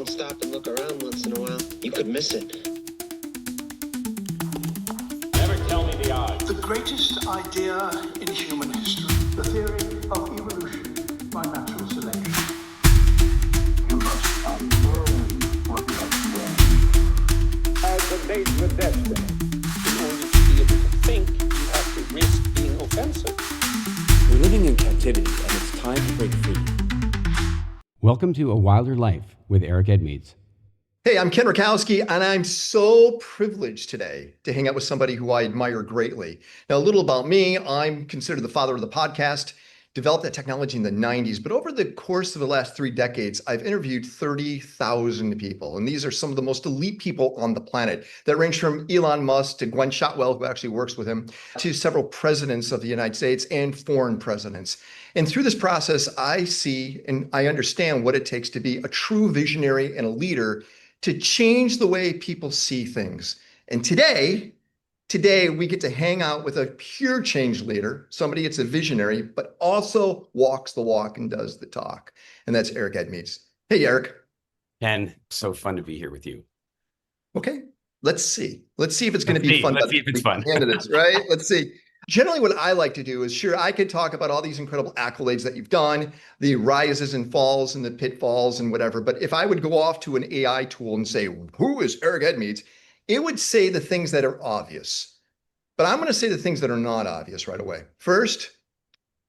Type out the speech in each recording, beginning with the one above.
don't stop and look around once in a while, you could miss it. Never tell me the odds. The greatest idea in human history, the theory of evolution by natural selection. You must unlearn what you have learned. As a date with destiny. In order to be able to think, you have to risk being offensive. We're living in captivity, and it's time to break free. Welcome to A Wilder Life with Eric Edmeades. Hey, I'm Ken Rutkowski, and I'm so privileged today to hang out with somebody who I admire greatly. Now, a little about me. I'm considered the father of the podcast, developed that technology in the 90s, but over the course of the last 3 decades, I've interviewed 30,000 people. And these are some of the most elite people on the planet that range from Elon Musk to Gwen Shotwell, who actually works with him, to several presidents of the United States and foreign presidents. And through this process, I see and I understand what it takes to be a true visionary and a leader to change the way people see things. And today we get to hang out with a pure change leader, somebody that's a visionary, but also walks the walk and does the talk. And that's Eric Edmeades. Hey, Eric. Ken, so fun to be here with you. Okay, let's see. Let's see if it's going to be fun. Let's see if it's fun. Candidates, right? Let's see. Generally, what I like to do is, sure, I could talk about all these incredible accolades that you've done, the rises and falls and the pitfalls and whatever. But if I would go off to an AI tool and say, who is Eric Edmeades? It would say the things that are obvious. But I'm going to say the things that are not obvious right away. First,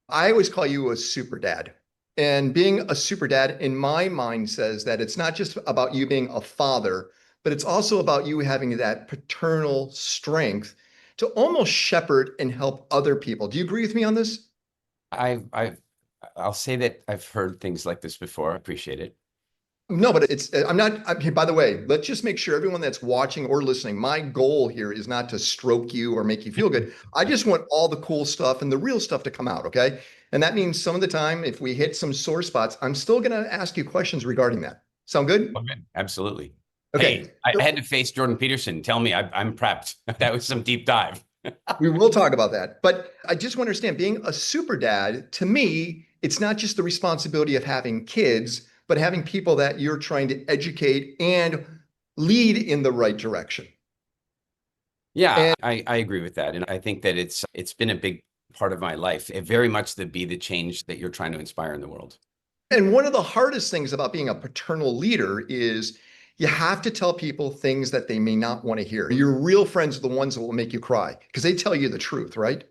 I always call you a super dad. And being a super dad, in my mind, says that it's not just about you being a father, but it's also about you having that paternal strength to almost shepherd and help other people. Do you agree with me on this? I'll say that I've heard things like this before. I appreciate it. No, but by the way, let's just make sure everyone that's watching or listening, my goal here is not to stroke you or make you feel good. I just want all the cool stuff and the real stuff to come out, okay? And that means some of the time, if we hit some sore spots, I'm still gonna ask you questions regarding that. Sound good? Okay, absolutely. Okay. Hey, I had to face Jordan Peterson. Tell me I'm prepped. That was some deep dive. We will talk about that. But I just want to understand, being a super dad, to me, it's not just the responsibility of having kids, but having people that you're trying to educate and lead in the right direction. Yeah, I agree with that. And I think that it's been a big part of my life. It very much to be the change that you're trying to inspire in the world. And one of the hardest things about being a paternal leader is you have to tell people things that they may not want to hear. Your real friends are the ones that will make you cry because they tell you the truth, right?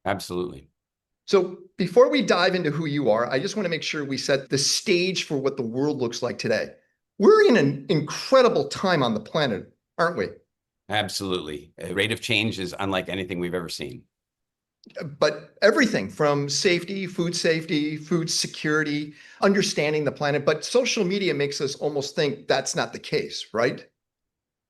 Absolutely. So before we dive into who you are, I just want to make sure we set the stage for what the world looks like today. We're in an incredible time on the planet, aren't we? Absolutely. The rate of change is unlike anything we've ever seen. But everything from safety, food security, understanding the planet. But social media makes us almost think that's not the case, right?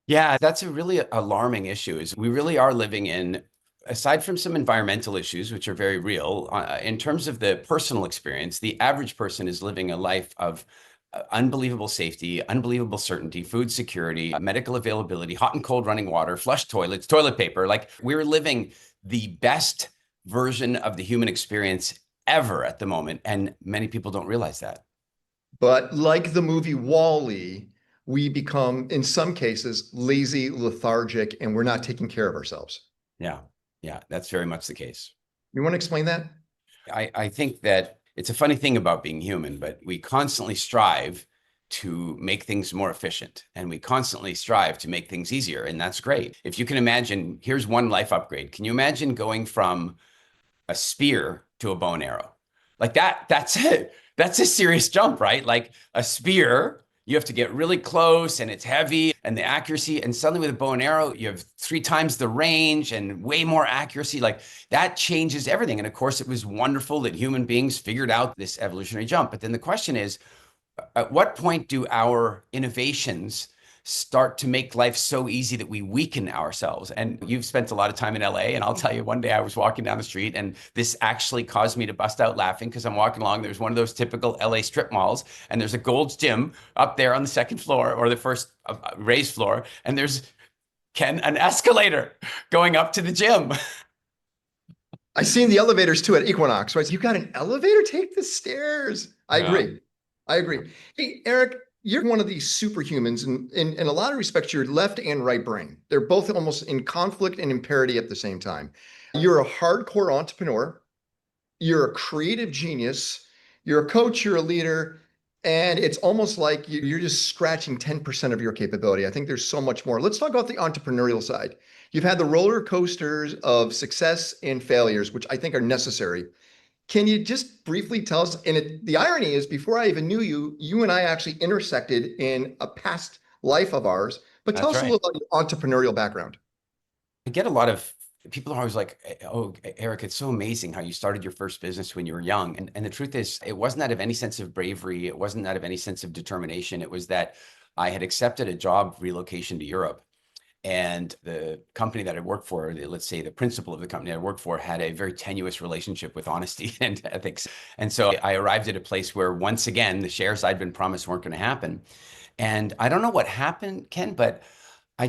Yeah, that's a really alarming issue. Is we really are living in, aside from some environmental issues, which are very real, in terms of the personal experience, the average person is living a life of unbelievable safety, unbelievable certainty, food security, medical availability, hot and cold running water, flush toilets, toilet paper. Like, we're living the best version of the human experience ever at the moment. And many people don't realize that. But like the movie WALL-E, we become, in some cases, lazy, lethargic, and we're not taking care of ourselves. Yeah, that's very much the case. You want to explain that? I think that it's a funny thing about being human, but we constantly strive to make things more efficient, and we constantly strive to make things easier. And that's great. If you can imagine, here's one life upgrade. Can you imagine going from a spear to a bow and arrow? Like that's it. That's a serious jump, right? Like a spear, you have to get really close and it's heavy and the accuracy. And suddenly with a bow and arrow, you have 3 times the range and way more accuracy. Like, that changes everything. And of course, it was wonderful that human beings figured out this evolutionary jump. But then the question is, at what point do our innovations start to make life so easy that we weaken ourselves? And you've spent a lot of time in LA, and I'll tell you, one day I was walking down the street and this actually caused me to bust out laughing because I'm walking along. There's one of those typical LA strip malls, and there's a Gold's Gym up there on the second floor, or the first raised floor, and there's an escalator going up to the gym. I've seen the elevators too at Equinox, right? You got an elevator? Take the stairs. I agree. Hey, Eric, you're one of these superhumans, and in a lot of respects, you're left and right brain. They're both almost in conflict and in parity at the same time. You're a hardcore entrepreneur. You're a creative genius. You're a coach. You're a leader. And it's almost like you're just scratching 10% of your capability. I think there's so much more. Let's talk about the entrepreneurial side. You've had the roller coasters of success and failures, which I think are necessary. Can you just briefly tell us? And the irony is, before I even knew you, you and I actually intersected in a past life of ours. But tell us a little about your entrepreneurial background. I get a lot of people are always like, oh, Eric, it's so amazing how you started your first business when you were young. And the truth is, it wasn't out of any sense of bravery. It wasn't out of any sense of determination. It was that I had accepted a job relocation to Europe. And the company that I worked for, let's say the principal of the company I worked for, had a very tenuous relationship with honesty and ethics. And so I arrived at a place where, once again, the shares I'd been promised weren't going to happen. And I don't know what happened, Ken, but I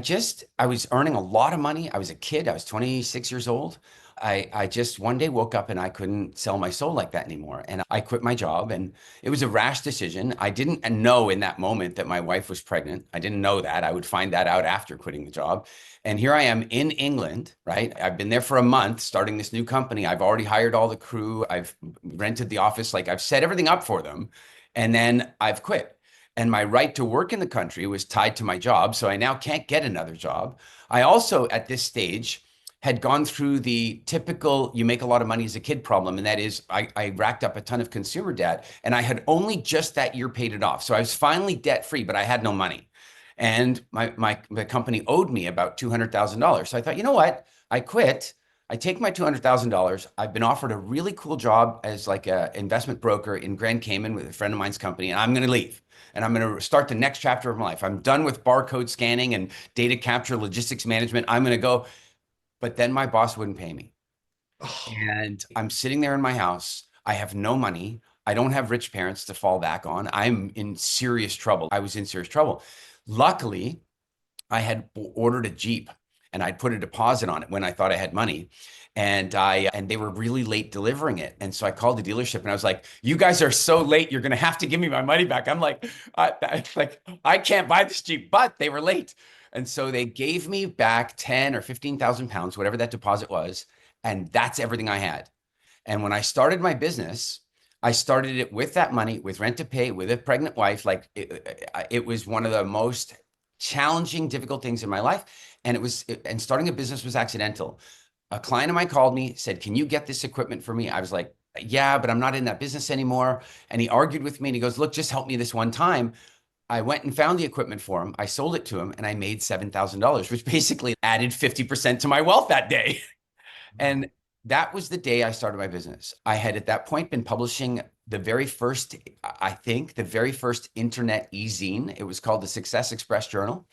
was earning a lot of money. I was a kid. I was 26 years old. I just one day woke up and I couldn't sell my soul like that anymore. And I quit my job, and it was a rash decision. I didn't know in that moment that my wife was pregnant. I didn't know that. I would find that out after quitting the job. And here I am in England, right? I've been there for a month starting this new company. I've already hired all the crew. I've rented the office. Like, I've set everything up for them. And then I've quit. And my right to work in the country was tied to my job. So I now can't get another job. I also, at this stage, had gone through the typical, you make a lot of money as a kid problem. And that is, I racked up a ton of consumer debt, and I had only just that year paid it off. So I was finally debt free, but I had no money. And my company owed me about $200,000. So I thought, you know what? I quit. I take my $200,000. I've been offered a really cool job as like an investment broker in Grand Cayman with a friend of mine's company, and I'm going to leave. And I'm going to start the next chapter of my life. I'm done with barcode scanning and data capture, logistics management. I'm going to go. But then my boss wouldn't pay me. And I'm sitting there in my house. I have no money. I don't have rich parents to fall back on. I'm in serious trouble. I was in serious trouble. Luckily, I had ordered a Jeep, and I'd put a deposit on it when I thought I had money. And they were really late delivering it. And so I called the dealership, and I was like, you guys are so late. You're going to have to give me my money back. I'm like, I can't buy this Jeep, but they were late. And so they gave me back 10 or 15,000 pounds, whatever that deposit was. And that's everything I had. And when I started my business, I started it with that money, with rent to pay, with a pregnant wife. Like, it was one of the most challenging, difficult things in my life. And starting a business was accidental. A client of mine called me, said, can you get this equipment for me? I was like, yeah, but I'm not in that business anymore. And he argued with me, and he goes, look, just help me this one time. I went and found the equipment for him. I sold it to him, and I made $7,000, which basically added 50% to my wealth that day. And that was the day I started my business. I had at that point been publishing the very first internet e-zine. It was called the Success Express Journal.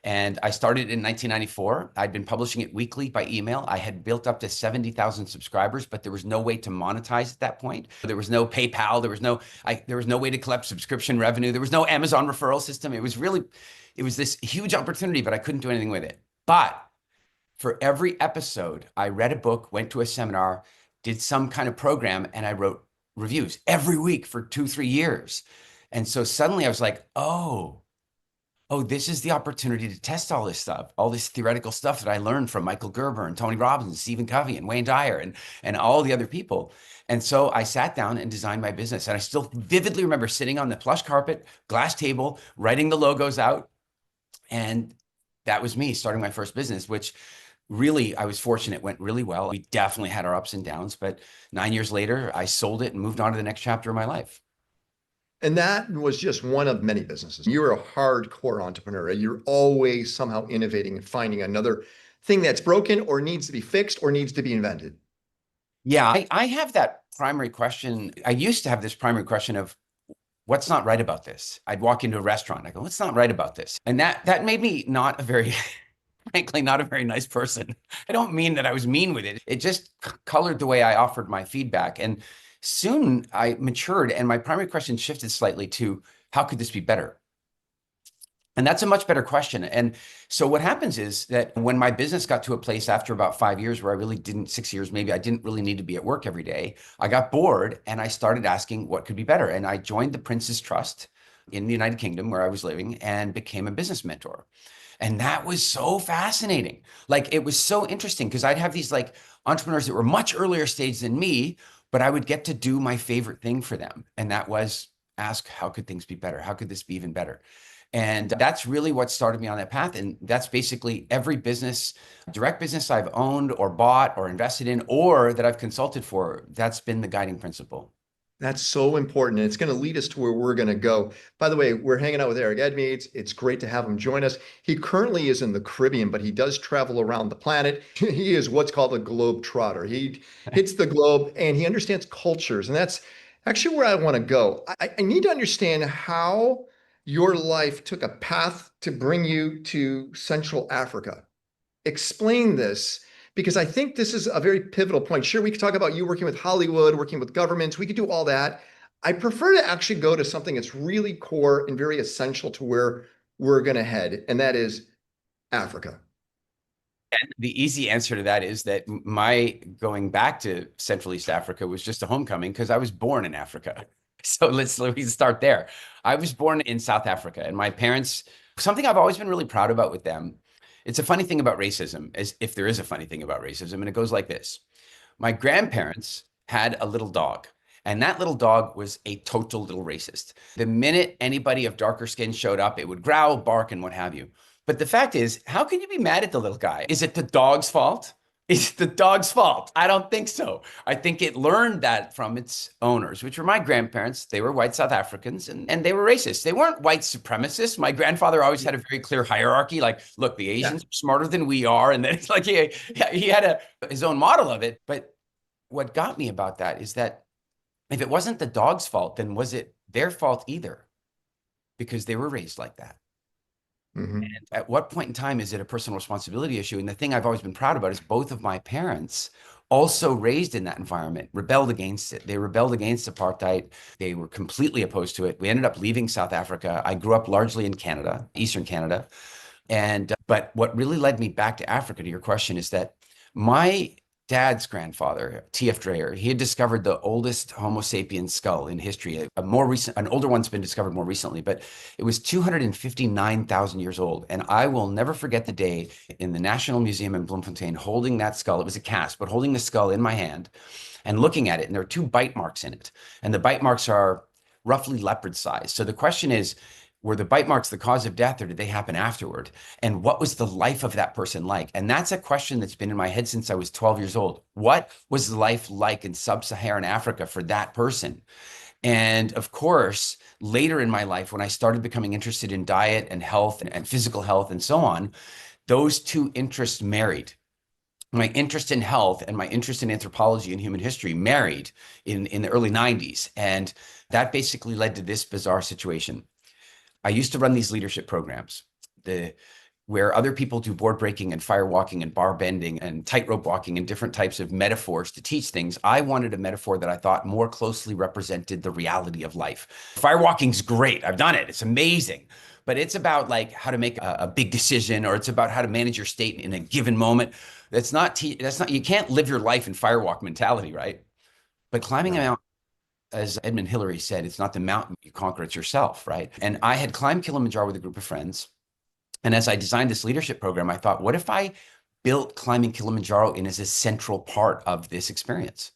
And I started in 1994. I'd been publishing it weekly by email. I had built up to 70,000 subscribers, but there was no way to monetize at that point. There was no PayPal. There was no way to collect subscription revenue. There was no Amazon referral system. It was this huge opportunity, but I couldn't do anything with it. But for every episode, I read a book, went to a seminar, did some kind of program, and I wrote reviews every week for 2-3 years. And so suddenly I was like, oh, this is the opportunity to test all this stuff, all this theoretical stuff that I learned from Michael Gerber and Tony Robbins and Stephen Covey and Wayne Dyer and all the other people. And so I sat down and designed my business. And I still vividly remember sitting on the plush carpet, glass table, writing the logos out. And that was me starting my first business, which really, I was fortunate, went really well. We definitely had our ups and downs, but 9 years later, I sold it and moved on to the next chapter of my life. And that was just one of many businesses. You're a hardcore entrepreneur. You're always somehow innovating and finding another thing that's broken or needs to be fixed or needs to be invented. Yeah, I have that primary question. I used to have this primary question of, what's not right about this? I'd walk into a restaurant. I go, what's not right about this? And that made me not a very, frankly, not a very nice person. I don't mean that I was mean with it. It just colored the way I offered my feedback. And soon I matured, and my primary question shifted slightly to, how could this be better? And that's a much better question. And so what happens is that when my business got to a place after about 5 years where I really didn't, 6 years maybe, I didn't really need to be at work every day, I got bored and I started asking what could be better. And I joined the Prince's Trust. in the United Kingdom where I was living and became a business mentor. And that was so fascinating. Like, it was so interesting because I'd have these like entrepreneurs that were much earlier stage than me, but I would get to do my favorite thing for them. And that was ask, how could things be better? How could this be even better? And that's really what started me on that path. And that's basically every business, direct business I've owned or bought or invested in, or that I've consulted for, that's been the guiding principle. That's so important. And it's going to lead us to where we're going to go. By the way, we're hanging out with Eric Edmeades. It's great to have him join us. He currently is in the Caribbean, but he does travel around the planet. He is what's called a globe trotter. He hits the globe and he understands cultures. And that's actually where I want to go. I need to understand how your life took a path to bring you to Central Africa. Explain this, because I think this is a very pivotal point. Sure, we could talk about you working with Hollywood, working with governments. We could do all that. I prefer to actually go to something that's really core and very essential to where we're going to head, and that is Africa. And the easy answer to that is that my going back to Central East Africa was just a homecoming because I was born in Africa. So let me start there. I was born in South Africa, and my parents, something I've always been really proud about with them. It's a funny thing about racism, as if there is a funny thing about racism, and it goes like this. My grandparents had a little dog, and that little dog was a total little racist. The minute anybody of darker skin showed up, it would growl, bark, and what have you. But the fact is, how can you be mad at the little guy? Is it the dog's fault? Is it the dog's fault? I don't think so. I think it learned that from its owners, which were my grandparents. They were white South Africans and they were racist. They weren't white supremacists. My grandfather always had a very clear hierarchy. Like, look, the Asians are smarter than we are. And then it's like he had his own model of it. But what got me about that is that if it wasn't the dog's fault, then was it their fault either? Because they were raised like that. Mm-hmm. And at what point in time is it a personal responsibility issue? And the thing I've always been proud about is both of my parents, also raised in that environment, rebelled against it. They rebelled against apartheid. They were completely opposed to it. We ended up leaving South Africa. I grew up largely in Canada, Eastern Canada. But what really led me back to Africa, to your question, is that my dad's grandfather, T.F. Dreyer, he had discovered the oldest Homo sapiens skull in history. An older one's been discovered more recently, but it was 259,000 years old. And I will never forget the day in the National Museum in Bloemfontein holding that skull. It was a cast, but holding the skull in my hand and looking at it. And there are 2 bite marks in it. And the bite marks are roughly leopard size. So the question is, were the bite marks the cause of death, or did they happen afterward? And what was the life of that person like? And that's a question that's been in my head since I was 12 years old. What was life like in sub-Saharan Africa for that person? And of course, later in my life, when I started becoming interested in diet and health and physical health and so on, those 2 interests married. My interest in health and my interest in anthropology and human history married in the early 90s. And that basically led to this bizarre situation. I used to run these leadership programs where other people do board breaking and fire walking and bar bending and tightrope walking and different types of metaphors to teach things. I wanted a metaphor that I thought more closely represented the reality of life. Fire walking's great. I've done it. It's amazing. But it's about like how to make a big decision, or it's about how to manage your state in a given moment. You can't live your life in firewalk mentality, right? But climbing a mountain, as Edmund Hillary said, it's not the mountain you conquer, it's yourself, right? And I had climbed Kilimanjaro with a group of friends. And as I designed this leadership program, I thought, what if I built climbing Kilimanjaro in as a central part of this experience?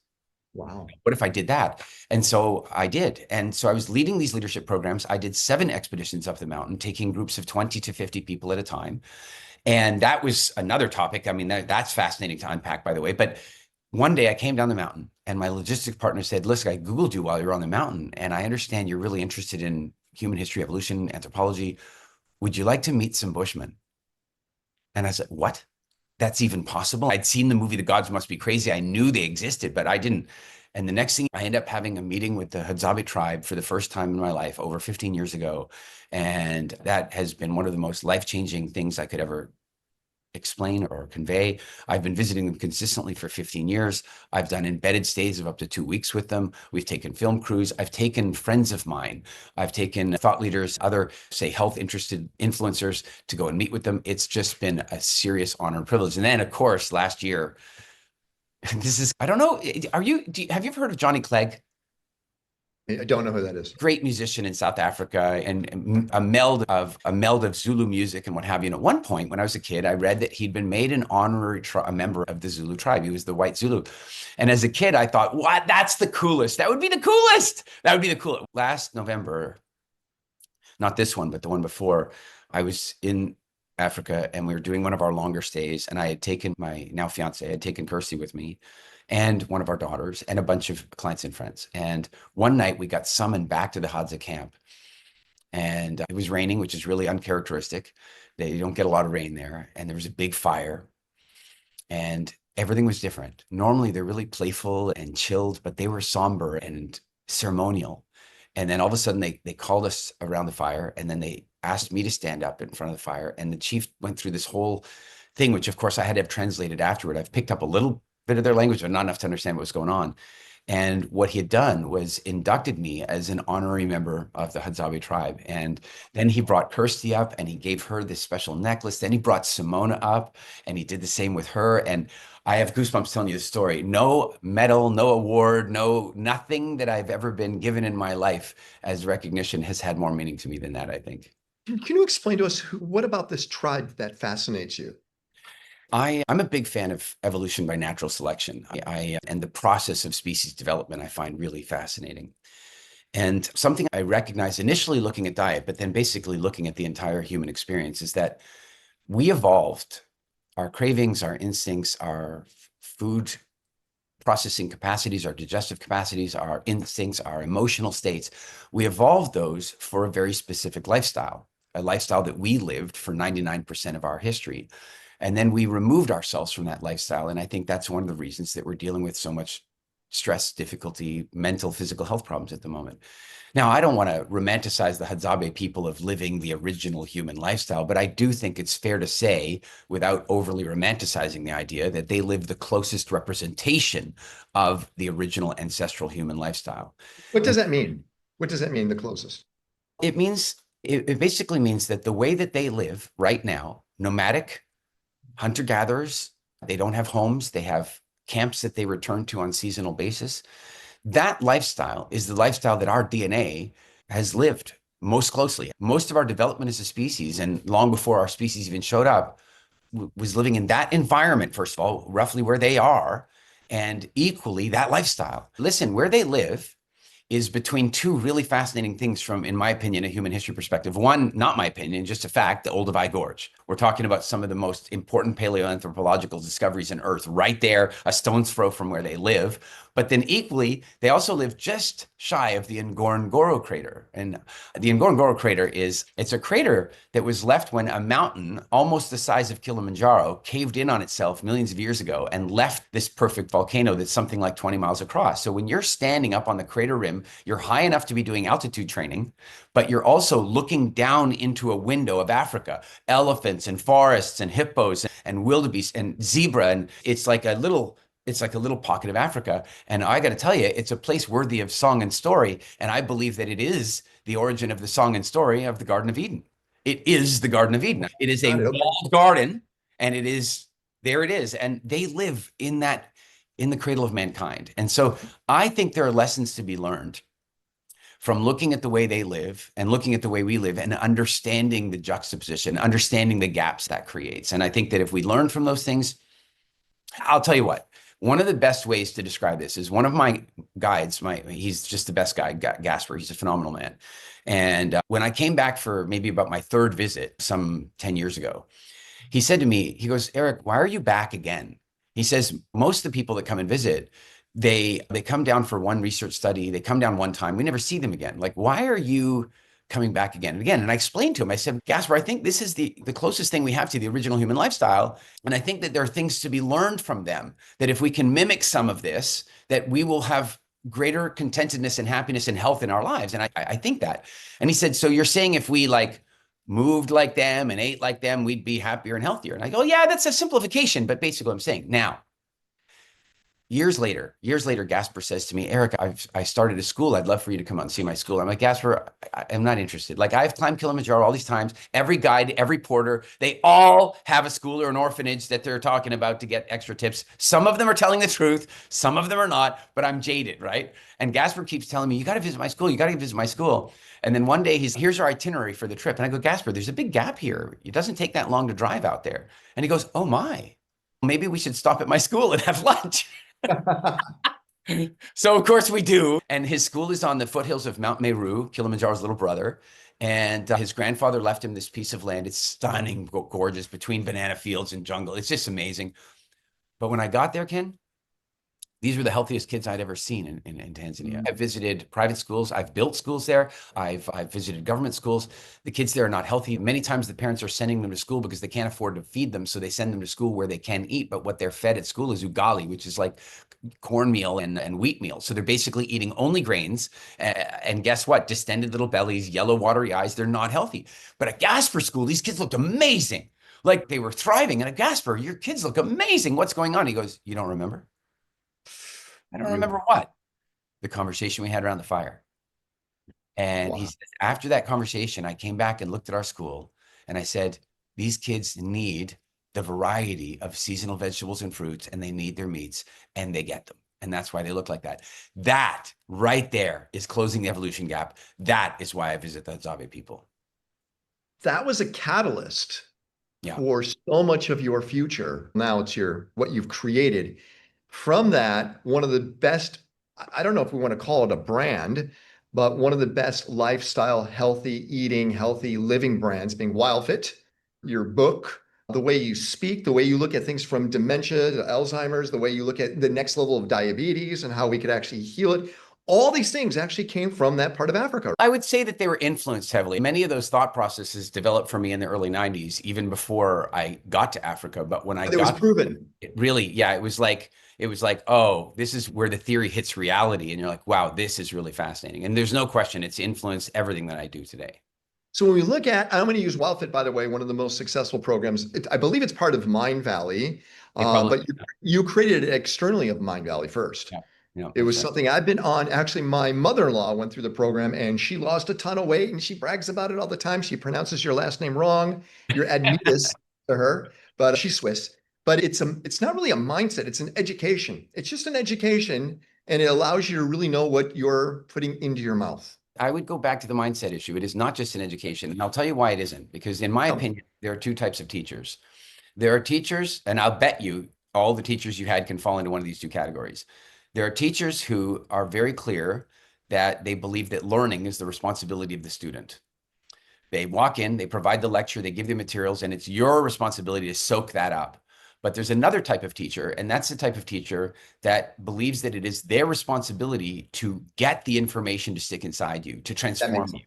Wow. What if I did that? And so I did. And so I was leading these leadership programs. I did 7 expeditions up the mountain, taking groups of 20 to 50 people at a time. And that was another topic. I mean, that's fascinating to unpack, by the way. But one day I came down the mountain and my logistics partner said, listen, I Googled you while you're on the mountain, and I understand you're really interested in human history, evolution, anthropology. Would you like to meet some Bushmen? And I said, what? That's even possible? I'd seen the movie The Gods Must Be Crazy. I knew they existed, but I didn't. And the next thing, I end up having a meeting with the Hadza tribe for the first time in my life over 15 years ago. And that has been one of the most life-changing things I could ever explain or convey. I've been visiting them consistently for 15 years. I've done embedded stays of up to 2 weeks with them. We've taken film crews. I've taken friends of mine. I've taken thought leaders, other, say, health interested influencers to go and meet with them. It's just been a serious honor and privilege. And then, of course, last year, I don't know, have you ever heard of Johnny Clegg? I don't know who that is. Great musician in South Africa, and a meld of Zulu music and what have you. And at one point, when I was a kid, I read that he'd been made an honorary a member of the Zulu tribe. He was the white Zulu. And as a kid, I thought, what? That's the coolest. That would be the coolest. That would be the coolest. Last November, not this one, but the one before, I was in Africa and we were doing one of our longer stays. And I had taken my now fiance, I had taken Kirsty with me, and one of our daughters, and a bunch of clients and friends. And one night we got summoned back to the Hadza camp, and it was raining, which is really uncharacteristic. They don't get a lot of rain there. And there was a big fire and everything was different. Normally they're really playful and chilled, but they were somber and ceremonial. And then all of a sudden they called us around the fire, and then they asked me to stand up in front of the fire. And the chief went through this whole thing, which of course I had to have translated afterward. I've picked up a little bit of their language, but not enough to understand what was going on. And what he had done was inducted me as an honorary member of the Hadzabe tribe. And then he brought Kirsty up and he gave her this special necklace. Then he brought Simona up and he did the same with her. And I have goosebumps telling you the story. No medal, no award, nothing that I've ever been given in my life as recognition has had more meaning to me than that, I think. Can you explain to us what about this tribe that fascinates you? I'm a big fan of evolution by natural selection. And the process of species development I find really fascinating. And something I recognize initially looking at diet, but then basically looking at the entire human experience, is that we evolved. Our cravings, our instincts, our food processing capacities, our digestive capacities, our instincts, our emotional states, we evolved those for a very specific lifestyle, a lifestyle that we lived for 99% of our history. And then we removed ourselves from that lifestyle. And I think that's one of the reasons that we're dealing with so much stress, difficulty, mental, physical health problems at the moment. Now, I don't want to romanticize the Hadzabe people of living the original human lifestyle, but I do think it's fair to say, without overly romanticizing the idea, that they live the closest representation of the original ancestral human lifestyle. What does that mean? What does that mean, the closest? It basically means that the way that they live right now, nomadic, hunter-gatherers, they don't have homes, they have camps that they return to on seasonal basis. That lifestyle is the lifestyle that our DNA has lived most closely. Most of our development as a species, and long before our species even showed up, was living in that environment, first of all, roughly where they are, and equally that lifestyle. Listen, where they live is between two really fascinating things from, in my opinion, a human history perspective. One, not my opinion, just a fact, the Olduvai Gorge. We're talking about some of the most important paleoanthropological discoveries on Earth right there, a stone's throw from where they live. But then equally, they also live just shy of the Ngorongoro crater. And the Ngorongoro crater it's a crater that was left when a mountain almost the size of Kilimanjaro caved in on itself millions of years ago and left this perfect volcano that's something like 20 miles across. So when you're standing up on the crater rim, you're high enough to be doing altitude training, but you're also looking down into a window of Africa, elephants and forests and hippos and wildebeest and zebra. And it's like a little pocket of Africa. And I got to tell you, it's a place worthy of song and story. And I believe that it is the origin of the song and story of the Garden of Eden. It is the Garden of Eden. It is a walled garden, and there it is. And they live in the cradle of mankind. And so I think there are lessons to be learned from looking at the way they live and looking at the way we live and understanding the juxtaposition, understanding the gaps that creates. And I think that if we learn from those things, I'll tell you what, one of the best ways to describe this is one of my guides, he's just the best guy, Gasper, he's a phenomenal man. And when I came back for maybe about my third visit, some 10 years ago, he said to me, he goes, "Eric, why are you back again?" He says, most of the people that come and visit, they come down for one research study, they come down one time, we never see them again. Like, why are you coming back again and again? And I explained to him, I said, Gasper, I think this is the closest thing we have to the original human lifestyle. And I think that there are things to be learned from them, that if we can mimic some of this, that we will have greater contentedness and happiness and health in our lives. And I think that. And he said, so you're saying if we moved like them and ate like them, we'd be happier and healthier? And I go, yeah, that's a simplification. But basically what I'm saying now, Years later, Gasper says to me, Eric, I started a school. I'd love for you to come out and see my school. I'm like, Gasper, I'm not interested. Like, I've climbed Kilimanjaro all these times. Every guide, every porter, they all have a school or an orphanage that they're talking about to get extra tips. Some of them are telling the truth. Some of them are not, but I'm jaded, right? And Gasper keeps telling me, you got to visit my school. You got to visit my school. And then one day here's our itinerary for the trip. And I go, Gasper, there's a big gap here. It doesn't take that long to drive out there. And he goes, oh my, maybe we should stop at my school and have lunch. So of course we do. And his school is on the foothills of Mount Meru, Kilimanjaro's little brother. And his grandfather left him this piece of land. It's stunning, gorgeous, between banana fields and jungle. It's just amazing. But when I got there, Ken, these were the healthiest kids I'd ever seen in Tanzania. I've visited private schools. I've built schools there. I've visited government schools. The kids there are not healthy. Many times the parents are sending them to school because they can't afford to feed them. So they send them to school where they can eat. But what they're fed at school is ugali, which is like cornmeal and wheat meal. So they're basically eating only grains. And guess what? Distended little bellies, yellow, watery eyes. They're not healthy. But at Gasper School, these kids looked amazing. Like they were thriving. And at Gasper, your kids look amazing. What's going on? He goes, you don't remember? I don't remember what. The conversation we had around the fire. And he said, after that conversation, I came back and looked at our school and I said, these kids need the variety of seasonal vegetables and fruits, and they need their meats, and they get them. And that's why they look like that. That right there is closing the evolution gap. That is why I visit the Hadzabe people. That was a catalyst for so much of your future. Now it's what you've created. From that, one of the best, I don't know if we want to call it a brand, but one of the best lifestyle, healthy eating, healthy living brands being WildFit, your book, the way you speak, the way you look at things from dementia to Alzheimer's, the way you look at the next level of diabetes and how we could actually heal it. All these things actually came from that part of Africa. I would say that they were influenced heavily. Many of those thought processes developed for me in the early 90s, even before I got to Africa. But when it was proven. It really, it was like, oh, this is where the theory hits reality. And you're like, wow, this is really fascinating. And there's no question it's influenced everything that I do today. So when we look at, I'm going to use WildFit, by the way, one of the most successful programs. I believe it's part of Mind Valley, but you created it externally of Mind Valley first. Yeah, it was something I've been on. Actually, my mother-in-law went through the program and she lost a ton of weight and she brags about it all the time. She pronounces your last name wrong. You're Edmeades to her, but she's Swiss. But it's not really a mindset. It's an education. It's just an education, and it allows you to really know what you're putting into your mouth. I would go back to the mindset issue. It is not just an education. And I'll tell you why it isn't. Because in my opinion, there are two types of teachers. There are teachers, and I'll bet you all the teachers you had can fall into one of these two categories. There are teachers who are very clear that they believe that learning is the responsibility of the student. They walk in, they provide the lecture, they give the materials, and it's your responsibility to soak that up. But there's another type of teacher, and that's the type of teacher that believes that it is their responsibility to get the information to stick inside you, to transform you.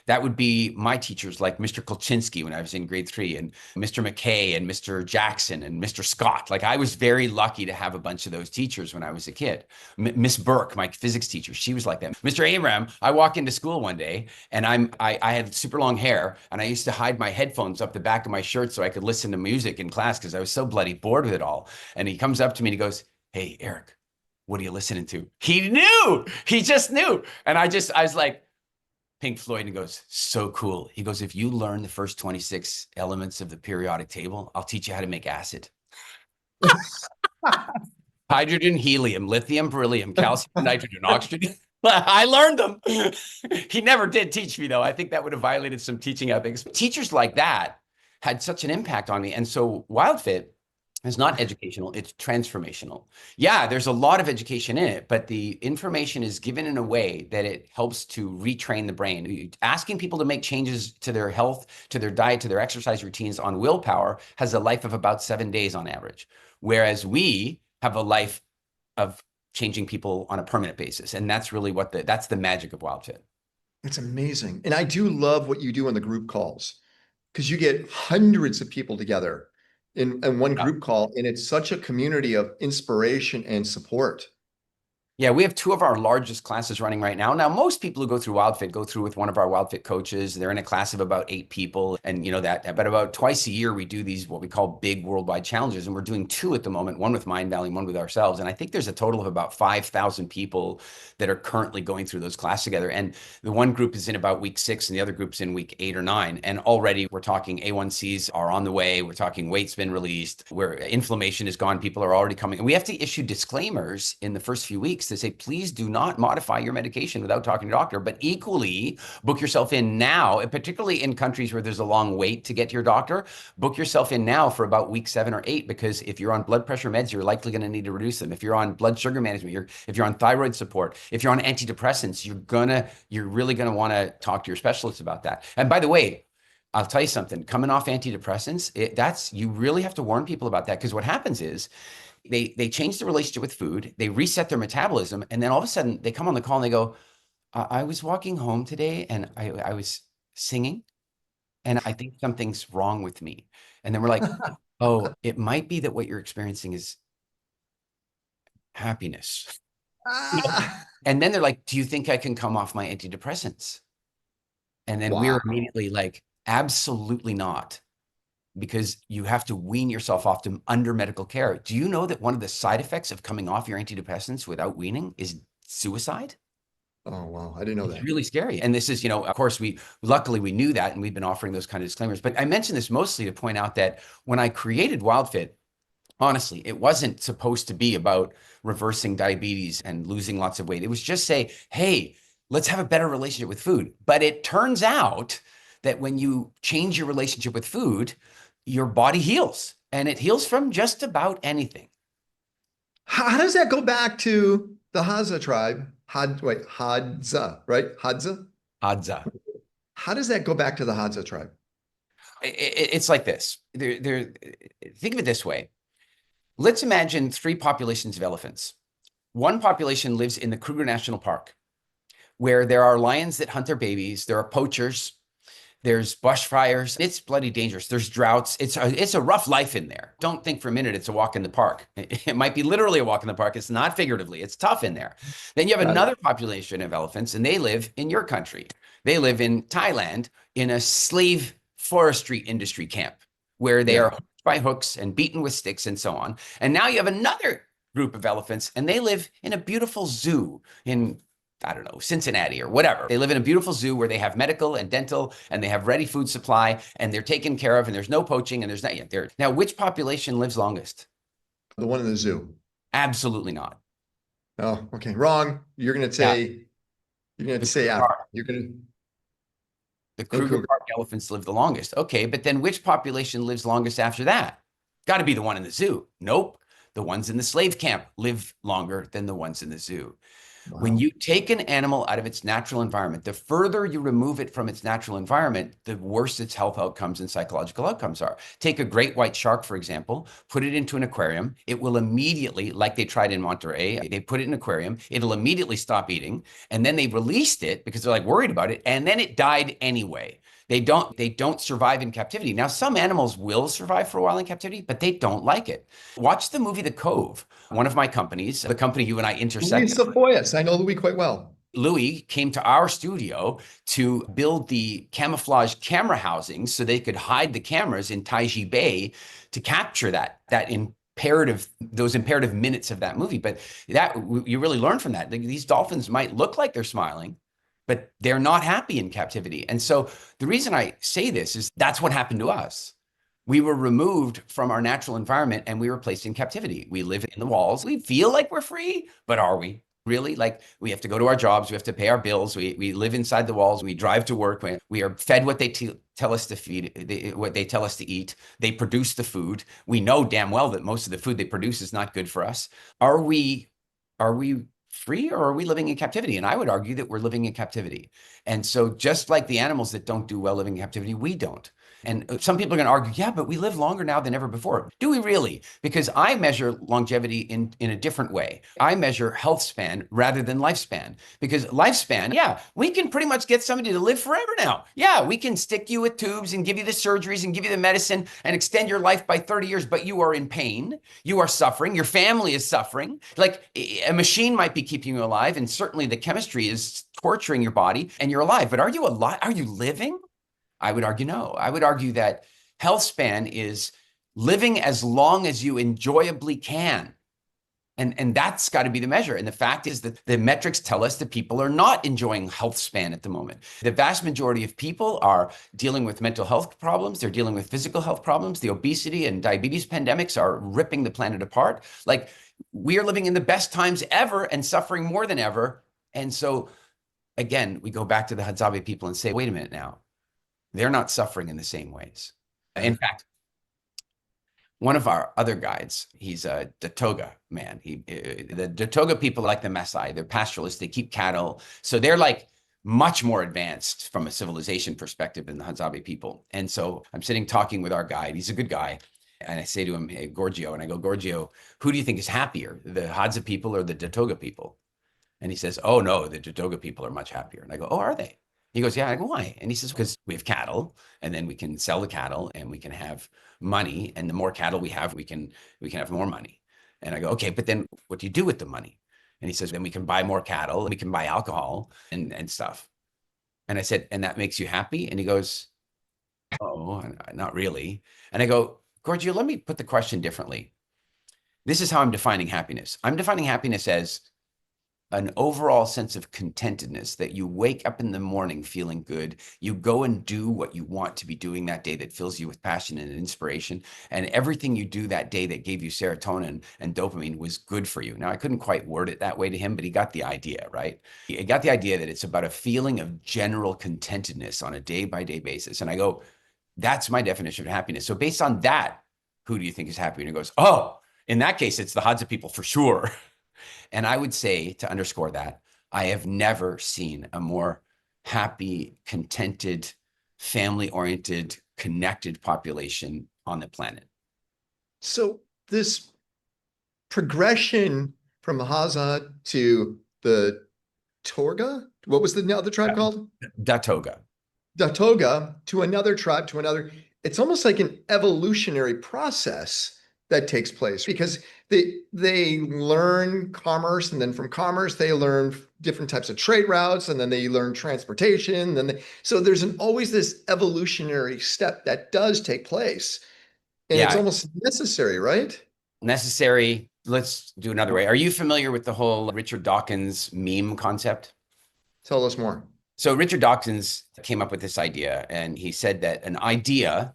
That would be my teachers like Mr. Kolchinsky when I was in grade 3, and Mr. McKay and Mr. Jackson and Mr. Scott. Like, I was very lucky to have a bunch of those teachers when I was a kid. Miss Burke, my physics teacher, she was like that. Mr. Abraham, I walk into school one day and I had super long hair, and I used to hide my headphones up the back of my shirt so I could listen to music in class because I was so bloody bored with it all. And he comes up to me and he goes, "Hey, Eric, what are you listening to?" He knew. He just knew. And I was like, Pink Floyd, and he goes, "So cool." He goes, "If you learn the first 26 elements of the periodic table, I'll teach you how to make acid." Hydrogen, helium, lithium, beryllium, calcium, nitrogen, oxygen. I learned them. He never did teach me, though. I think that would have violated some teaching ethics. Teachers like that had such an impact on me. And so WildFit is not educational, it's transformational. Yeah, there's a lot of education in it, but the information is given in a way that it helps to retrain the brain. Asking people to make changes to their health, to their diet, to their exercise routines on willpower has a life of about 7 days on average. Whereas we have a life of changing people on a permanent basis. And that's really that's the magic of WildFit. It's amazing. And I do love what you do on the group calls, because you get hundreds of people together in one group call, and it's such a community of inspiration and support. Yeah, we have 2 of our largest classes running right now. Now, most people who go through WildFit go through with one of our WildFit coaches. They're in a class of about 8 people, and but about twice a year we do these what we call big worldwide challenges, and we're doing 2 at the moment, one with Mind Valley, one with ourselves. And I think there's a total of about 5,000 people that are currently going through those classes together. And the one group is in about week 6, and the other group's in week 8 or 9. And already we're talking A1Cs are on the way. We're talking weight's been released, where inflammation is gone. People are already coming, and we have to issue disclaimers in the first few weeks to say, please do not modify your medication without talking to your doctor, but equally book yourself in now, and particularly in countries where there's a long wait to get to your doctor, book yourself in now for about week 7 or 8, because if you're on blood pressure meds, you're likely going to need to reduce them. If you're on blood sugar management, if you're on thyroid support, if you're on antidepressants, you're really going to want to talk to your specialist about that. And by the way, I'll tell you something, coming off antidepressants, you really have to warn people about that, because what happens is they change the relationship with food, they reset their metabolism, and then all of a sudden they come on the call and they go, I was walking home today and I was singing and I think something's wrong with me. And then we're like, oh, it might be that what you're experiencing is happiness. And then they're like, do you think I can come off my antidepressants? And then we're immediately like, absolutely not. Because you have to wean yourself off them under medical care. Do you know that one of the side effects of coming off your antidepressants without weaning is suicide? Oh, wow. I didn't know that. It's really scary. And this is, of course, luckily we knew that, and we've been offering those kind of disclaimers. But I mention this mostly to point out that when I created WildFit, honestly, it wasn't supposed to be about reversing diabetes and losing lots of weight. It was just say, hey, let's have a better relationship with food. But it turns out that when you change your relationship with food, your body heals, and it heals from just about anything. How does that go back to the Hadza tribe? Hadza, right? Hadza? Hadza. How does that go back to the Hadza tribe? It's like this. Think of it this way. Let's imagine 3 populations of elephants. One population lives in the Kruger National Park, where there are lions that hunt their babies. There are poachers. There's bushfires. It's bloody dangerous. There's droughts. It's a rough life in there. Don't think for a minute it's a walk in the park. It might be literally a walk in the park. It's not figuratively. It's tough in there. Then you have another population of elephants, and they live in your country. They live in Thailand in a slave forestry industry camp, where they are hooked by hooks and beaten with sticks and so on. And now you have another group of elephants, and they live in a beautiful zoo in, I don't know, Cincinnati or whatever. They live in a beautiful zoo where they have medical and dental, and they have ready food supply, and they're taken care of, and there's no poaching, and there's not yet there. Now, which population lives longest? The one in the zoo. Absolutely not. Oh, okay. Wrong. You're going to say, the Kruger Park elephants live the longest. Okay, but then which population lives longest after that? Got to be the one in the zoo. Nope. The ones in the slave camp live longer than the ones in the zoo. Wow. When you take an animal out of its natural environment, the further you remove it from its natural environment, the worse its health outcomes and psychological outcomes are. Take a great white shark, for example, put it into an aquarium. It will immediately, like they tried in Monterey, they put it in an aquarium. It'll immediately stop eating. And then they released it because they're like worried about it. And then it died anyway. They don't survive in captivity. Now, some animals will survive for a while in captivity, but they don't like it. Watch the movie The Cove. One of my companies, the company you and I intersected. Louis, I know Louis quite well. Louis came to our studio to build the camouflage camera housings so they could hide the cameras in Taiji Bay to capture those imperative minutes of that movie. But you really learn from that. These dolphins might look like they're smiling, but they're not happy in captivity. And so the reason I say this is that's what happened to us. We were removed from our natural environment and we were placed in captivity. We live in the walls. We feel like we're free, but are we really? Like, we have to go to our jobs. We have to pay our bills. We live inside the walls. We drive to work. We are fed what they tell us to feed, what they tell us to eat. They produce the food. We know damn well that most of the food they produce is not good for us. Are we free, or are we living in captivity? And I would argue that we're living in captivity. And so just like the animals that don't do well living in captivity, we don't. And some people are going to argue, yeah, but we live longer now than ever before. Do we really? Because I measure longevity in a different way. I measure health span rather than lifespan. Because lifespan, yeah, we can pretty much get somebody to live forever now. Yeah, we can stick you with tubes and give you the surgeries and give you the medicine and extend your life by 30 years, but you are in pain. You are suffering. Your family is suffering. Like, a machine might be biologically keeping you alive, and certainly the chemistry is torturing your body and you're alive. But are you alive? Are you living? I would argue no. I would argue that health span is living as long as you enjoyably can. And that's got to be the measure. And the fact is that the metrics tell us that people are not enjoying health span at the moment. The vast majority of people are dealing with mental health problems. They're dealing with physical health problems. The obesity and diabetes pandemics are ripping the planet apart. Like, we are living in the best times ever and suffering more than ever. And so, again, we go back to the Hadzabe people and say, wait a minute now, they're not suffering in the same ways. In fact, one of our other guides, he's a Datoga man. The Datoga people are like the Maasai. They're pastoralists. They keep cattle. So they're like much more advanced from a civilization perspective than the Hadzabe people. And so I'm sitting talking with our guide. He's a good guy. And I say to him, hey, Gorgio, and I go, Gorgio, who do you think is happier, the Hadza people or the Datoga people? And he says, oh, no, the Datoga people are much happier. And I go, oh, are they? He goes, yeah. I go, why? And he says, because we have cattle, and then we can sell the cattle and we can have money. And the more cattle we have, we can have more money. And I go, okay, but then what do you do with the money? And he says, then we can buy more cattle and we can buy alcohol and stuff. And I said, and that makes you happy? And he goes, oh, not really. And I go, Gorgio, let me put the question differently. This is how I'm defining happiness. I'm defining happiness as an overall sense of contentedness, that you wake up in the morning feeling good. You go and do what you want to be doing that day that fills you with passion and inspiration. And everything you do that day that gave you serotonin and dopamine was good for you. Now, I couldn't quite word it that way to him, but he got the idea, right? He got the idea that it's about a feeling of general contentedness on a day-by-day basis. And I go, that's my definition of happiness. So based on that, who do you think is happy? And he goes, oh, in that case, it's the Hadza people for sure. And I would say, to underscore that, I have never seen a more happy, contented, family-oriented, connected population on the planet. So this progression from the Hadza to the Torga, what was the other tribe called? Datoga. Datoga, to another tribe, to another. It's almost like an evolutionary process that takes place, because they learn commerce, and then from commerce they learn different types of trade routes, and then they learn transportation. So there's always this evolutionary step that does take place, and it's almost necessary, right? Necessary. Let's do another way. Are you familiar with the whole Richard Dawkins meme concept? Tell us more. So Richard Dawkins came up with this idea, and he said that an idea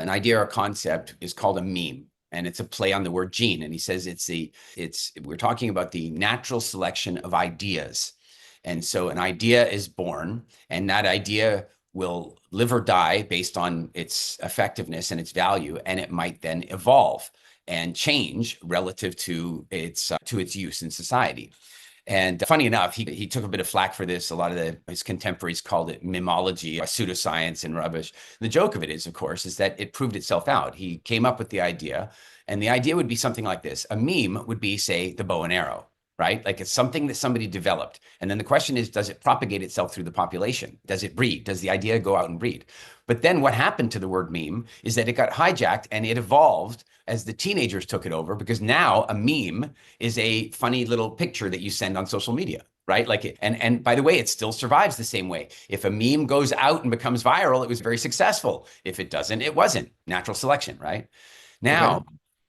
or concept is called a meme, and it's a play on the word gene. And he says we're talking about the natural selection of ideas. And so an idea is born, and that idea will live or die based on its effectiveness and its value, and it might then evolve and change relative to its use in society. And funny enough, he took a bit of flack for this. A lot of his contemporaries called it mimology, pseudoscience and rubbish. The joke of it is, of course, is that it proved itself out. He came up with the idea, and the idea would be something like this. A meme would be, say, the bow and arrow, right? Like, it's something that somebody developed. And then the question is, does it propagate itself through the population? Does it breed? Does the idea go out and breed? But then what happened to the word meme is that it got hijacked and it evolved as the teenagers took it over, because now a meme is a funny little picture that you send on social media, right? Like and by the way, it still survives the same way. If a meme goes out and becomes viral, it was very successful. If it doesn't, it wasn't. Natural selection, right? Now,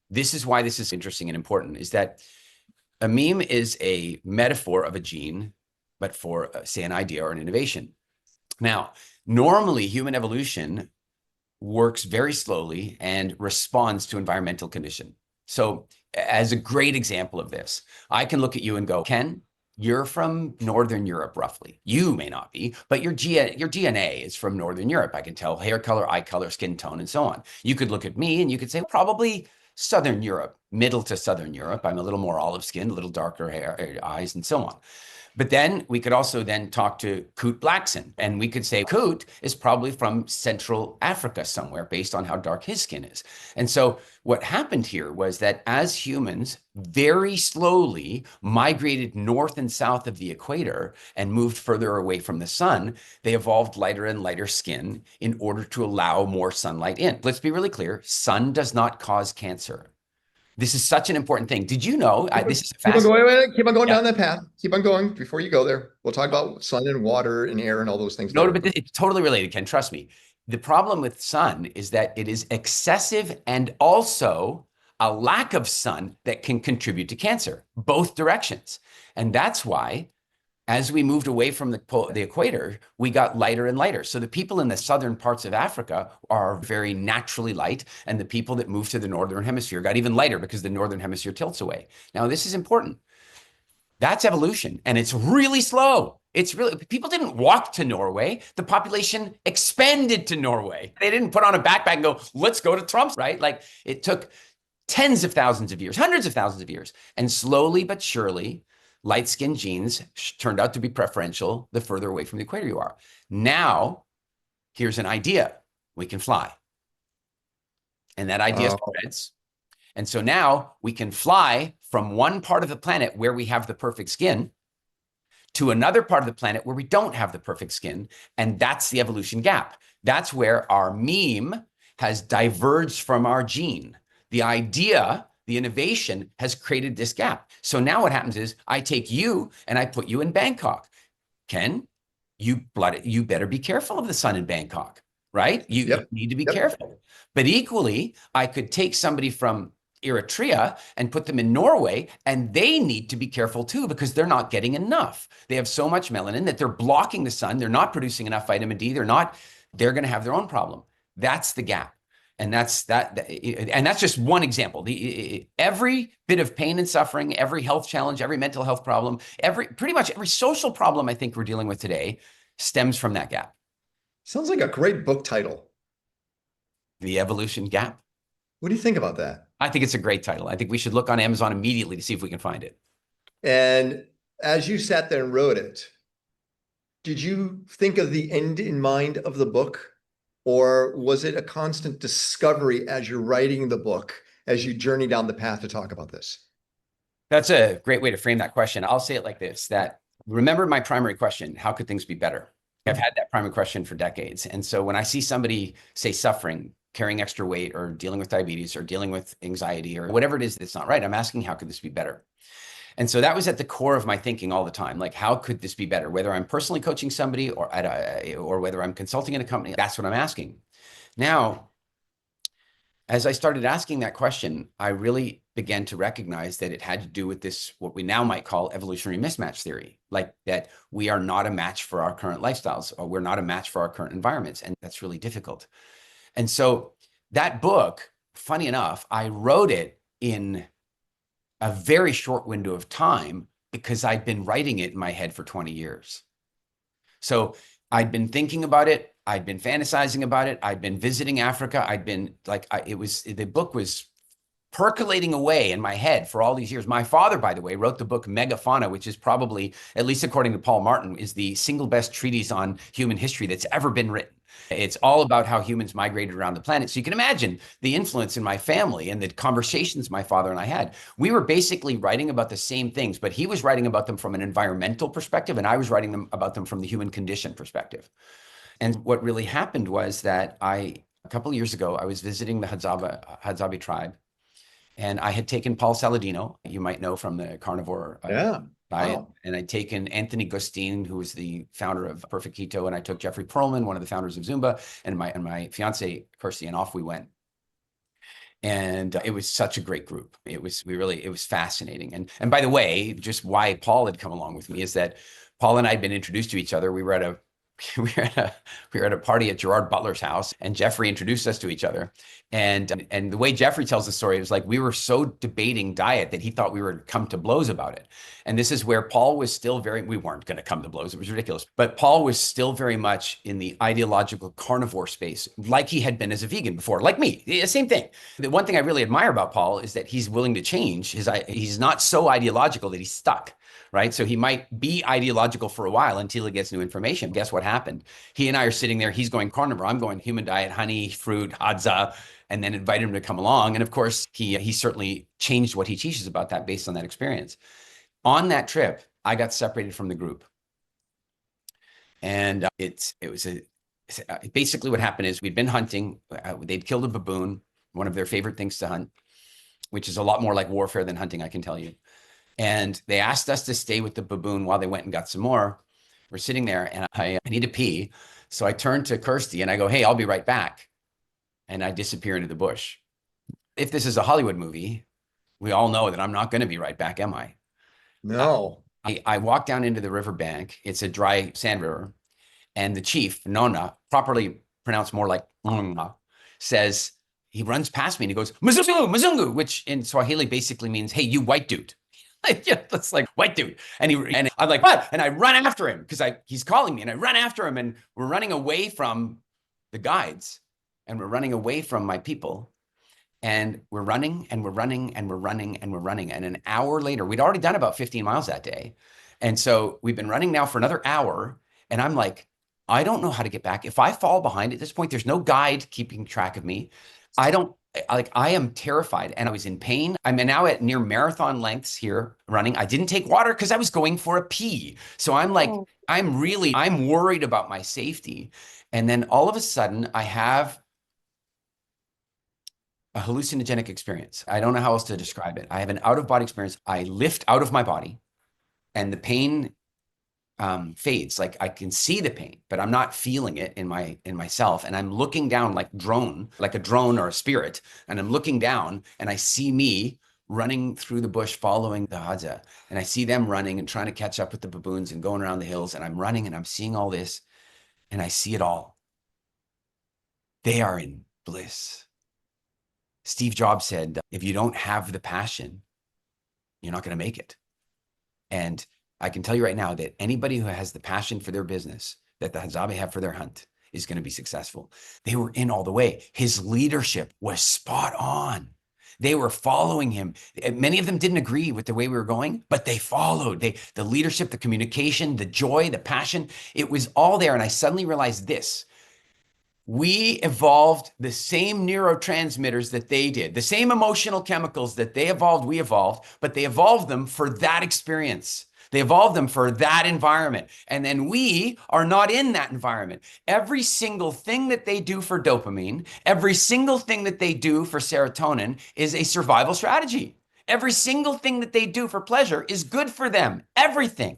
This is why this is interesting and important, is that a meme is a metaphor of a gene, but for, say, an idea or an innovation. Now, normally human evolution works very slowly and responds to environmental condition. So as a great example of this, I can look at you and go, Ken, you're from Northern Europe, roughly. You may not be, but your DNA is from Northern Europe. I can tell hair color, eye color, skin tone, and so on. You could look at me and you could say, probably Southern Europe, middle to Southern Europe. I'm a little more olive skinned, a little darker hair, eyes, and so on. But then we could also then talk to Koot Blackson, and we could say Koot is probably from Central Africa somewhere based on how dark his skin is. And so what happened here was that as humans very slowly migrated north and south of the equator and moved further away from the sun, they evolved lighter and lighter skin in order to allow more sunlight in. Let's be really clear, sun does not cause cancer. This is such an important thing. Did you know, this is Keep on fast. going, keep on going Yeah. down that path. Keep on going before you go there. We'll talk about sun and water and air and all those things. No, there. but it's totally related, Ken. Trust me. The problem with sun is that it is excessive and also a lack of sun that can contribute to cancer, both directions. And that's why, as we moved away from the equator, we got lighter and lighter. So the people in the southern parts of Africa are very naturally light, and the people that moved to the northern hemisphere got even lighter because the northern hemisphere tilts away. Now, this is important. That's evolution, and it's really slow. It's really, people didn't walk to Norway. The population expanded to Norway. They didn't put on a backpack and go, let's go to Trump's, right? Like, it took tens of thousands of years, hundreds of thousands of years. And slowly but surely, light-skinned genes turned out to be preferential the further away from the equator you are. Now, here's an idea. We can fly. And that idea spreads. And so now we can fly from one part of the planet where we have the perfect skin to another part of the planet where we don't have the perfect skin. And that's the evolution gap. That's where our meme has diverged from our gene. The idea, the innovation has created this gap. So now what happens is I take you and I put you in Bangkok. Ken, you better be careful of the sun in Bangkok, right? You need to be careful. But equally, I could take somebody from Eritrea and put them in Norway, and they need to be careful too because they're not getting enough. They have so much melanin that they're blocking the sun. They're not producing enough vitamin D. They're going to have their own problem. That's the gap. And that's just one example. Every bit of pain and suffering, every health challenge, every mental health problem, pretty much every social problem I think we're dealing with today stems from that gap. Sounds like a great book title. The Evolution Gap. What do you think about that? I think it's a great title. I think we should look on Amazon immediately to see if we can find it. And as you sat there and wrote it, did you think of the end in mind of the book? Or was it a constant discovery as you're writing the book, as you journey down the path to talk about this? That's a great way to frame that question. I'll say it like this, that remember my primary question, how could things be better? I've had that primary question for decades. And so when I see somebody say suffering, carrying extra weight or dealing with diabetes or dealing with anxiety or whatever it is that's not right, I'm asking, how could this be better? And so that was at the core of my thinking all the time. Like, how could this be better? Whether I'm personally coaching somebody or whether I'm consulting in a company, that's what I'm asking. Now, as I started asking that question, I really began to recognize that it had to do with this, what we now might call evolutionary mismatch theory, like that we are not a match for our current lifestyles, or we're not a match for our current environments. And that's really difficult. And so that book, funny enough, I wrote it in a very short window of time because I'd been writing it in my head for 20 years. So I'd been thinking about it. I'd been fantasizing about it. I'd been visiting Africa. I'd been like, the book was percolating away in my head for all these years. My father, by the way, wrote the book Megafauna, which is probably, at least according to Paul Martin, is the single best treatise on human history that's ever been written. It's all about how humans migrated around the planet. So you can imagine the influence in my family and the conversations my father and I had. We were basically writing about the same things, but he was writing about them from an environmental perspective, and I was writing about them from the human condition perspective. And what really happened was that a couple of years ago, I was visiting the Hadzabe tribe, and I had taken Paul Saladino, you might know from the carnivore diet. Wow. And I'd taken Anthony Gostin, who was the founder of Perfect Keto, and I took Jeffrey Perlman, one of the founders of Zumba, and my fiance, Kirsty, and off we went. And it was such a great group. It was fascinating. And by the way, just why Paul had come along with me is that Paul and I had been introduced to each other. We were at a party at Gerard Butler's house, and Jeffrey introduced us to each other. And the way Jeffrey tells the story, it was like we were so debating diet that he thought we were come to blows about it. And this is where Paul was still we weren't going to come to blows. It was ridiculous. But Paul was still very much in the ideological carnivore space, like he had been as a vegan before, like me. Same thing. The one thing I really admire about Paul is that he's willing to change. He's not so ideological that he's stuck. Right? So he might be ideological for a while until he gets new information. Guess what happened? He and I are sitting there. He's going carnivore. I'm going human diet, honey, fruit, Hadza, and then invited him to come along. And of course, he certainly changed what he teaches about that based on that experience. On that trip, I got separated from the group. And basically what happened is we'd been hunting. They'd killed a baboon, one of their favorite things to hunt. which is a lot more like warfare than hunting, I can tell you. And they asked us to stay with the baboon while they went and got some more. We're sitting there and I need to pee. So I turn to Kirsty and I go, hey, I'll be right back. And I disappear into the bush. If this is a Hollywood movie, we all know that I'm not going to be right back, am I? No. I walk down into the riverbank. It's a dry sand river. And the chief, Nona, properly pronounced more like Nona, says, he runs past me and he goes, Mzungu, Mzungu, which in Swahili basically means, hey, you white dude. It's like white dude. And I'm like, what? And I run after him because he's calling me and I run after him and we're running away from the guides and we're running away from my people. And we're running and we're running and we're running and we're running. And an hour later, we'd already done about 15 miles that day. And so we've been running now for another hour. And I'm like, I don't know how to get back. If I fall behind at this point, there's no guide keeping track of me. I am terrified and I was in pain. I'm now at near marathon lengths here running. I didn't take water because I was going for a pee. So I'm like, I'm worried about my safety. And then all of a sudden I have a hallucinogenic experience. I don't know how else to describe it. I have an out-of-body experience. I lift out of my body and the pain fades. Like I can see the pain, but I'm not feeling it in myself. And I'm looking down like a drone or a spirit. And I'm looking down and I see me running through the bush, following the Hadza. And I see them running and trying to catch up with the baboons and going around the hills. And I'm running and I'm seeing all this and I see it all. They are in bliss. Steve Jobs said, if you don't have the passion, you're not going to make it. And I can tell you right now that anybody who has the passion for their business that the Hadzabe have for their hunt is going to be successful. They were in all the way. His leadership was spot on. They were following him. Many of them didn't agree with the way we were going, but they followed. The leadership, the communication, the joy, the passion, it was all there. And I suddenly realized this. We evolved the same neurotransmitters that they did, the same emotional chemicals that they evolved, we evolved, but they evolved them for that experience. They evolved them for that environment. And then we are not in that environment. Every single thing that they do for dopamine, every single thing that they do for serotonin is a survival strategy. Every single thing that they do for pleasure is good for them. Everything.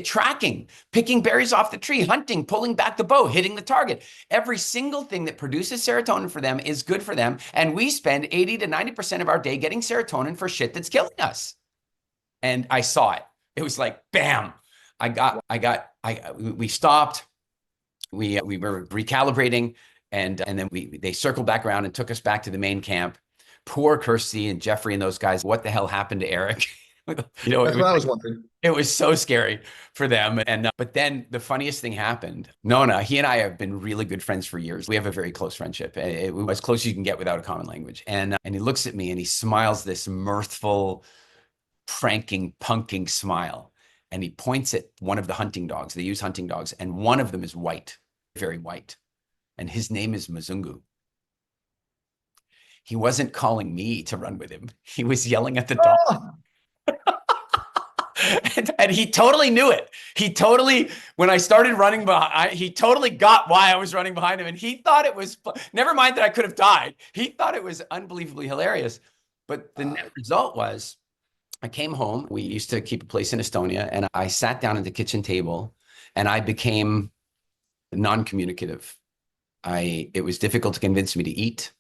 Tracking, picking berries off the tree, hunting, pulling back the bow, hitting the target. Every single thing that produces serotonin for them is good for them. And we spend 80 to 90% of our day getting serotonin for shit that's killing us. And I saw it. It was like, bam. We stopped. We were recalibrating. And then they circled back around and took us back to the main camp. Poor Kirsty and Jeffrey and those guys. What the hell happened to Eric? That's what I was wondering. It was so scary for them. And but then the funniest thing happened. Nona, he and I have been really good friends for years. We have a very close friendship. It was as close as you can get without a common language. And he looks at me and he smiles this mirthful, pranking, punking smile. And he points at one of the hunting dogs. They use hunting dogs. And one of them is white, very white. And his name is Mzungu. He wasn't calling me to run with him. He was yelling at the dog. And he totally knew it. When I started running behind, he totally got why I was running behind him. And he thought it was, never mind that I could have died. He thought it was unbelievably hilarious. But the net result was, I came home. We used to keep a place in Estonia. And I sat down at the kitchen table and I became non-communicative. It was difficult to convince me to eat.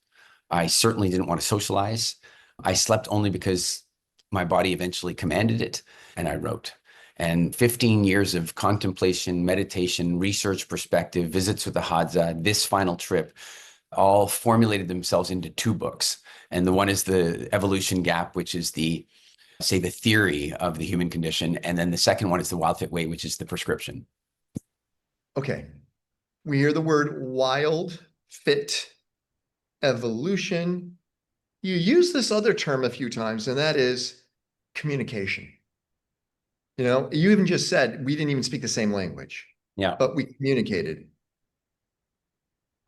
I certainly didn't want to socialize. I slept only because my body eventually commanded it, and I wrote. And 15 years of contemplation, meditation, research perspective, visits with the Hadza, this final trip, all formulated themselves into 2 books. And the one is The Evolution Gap, which is the theory of the human condition. And then the second one is The WildFit Way, which is the prescription. Okay. We hear the word wild, fit, evolution. You use this other term a few times, and that is communication. You know, you even just said we didn't even speak the same language. Yeah. But we communicated.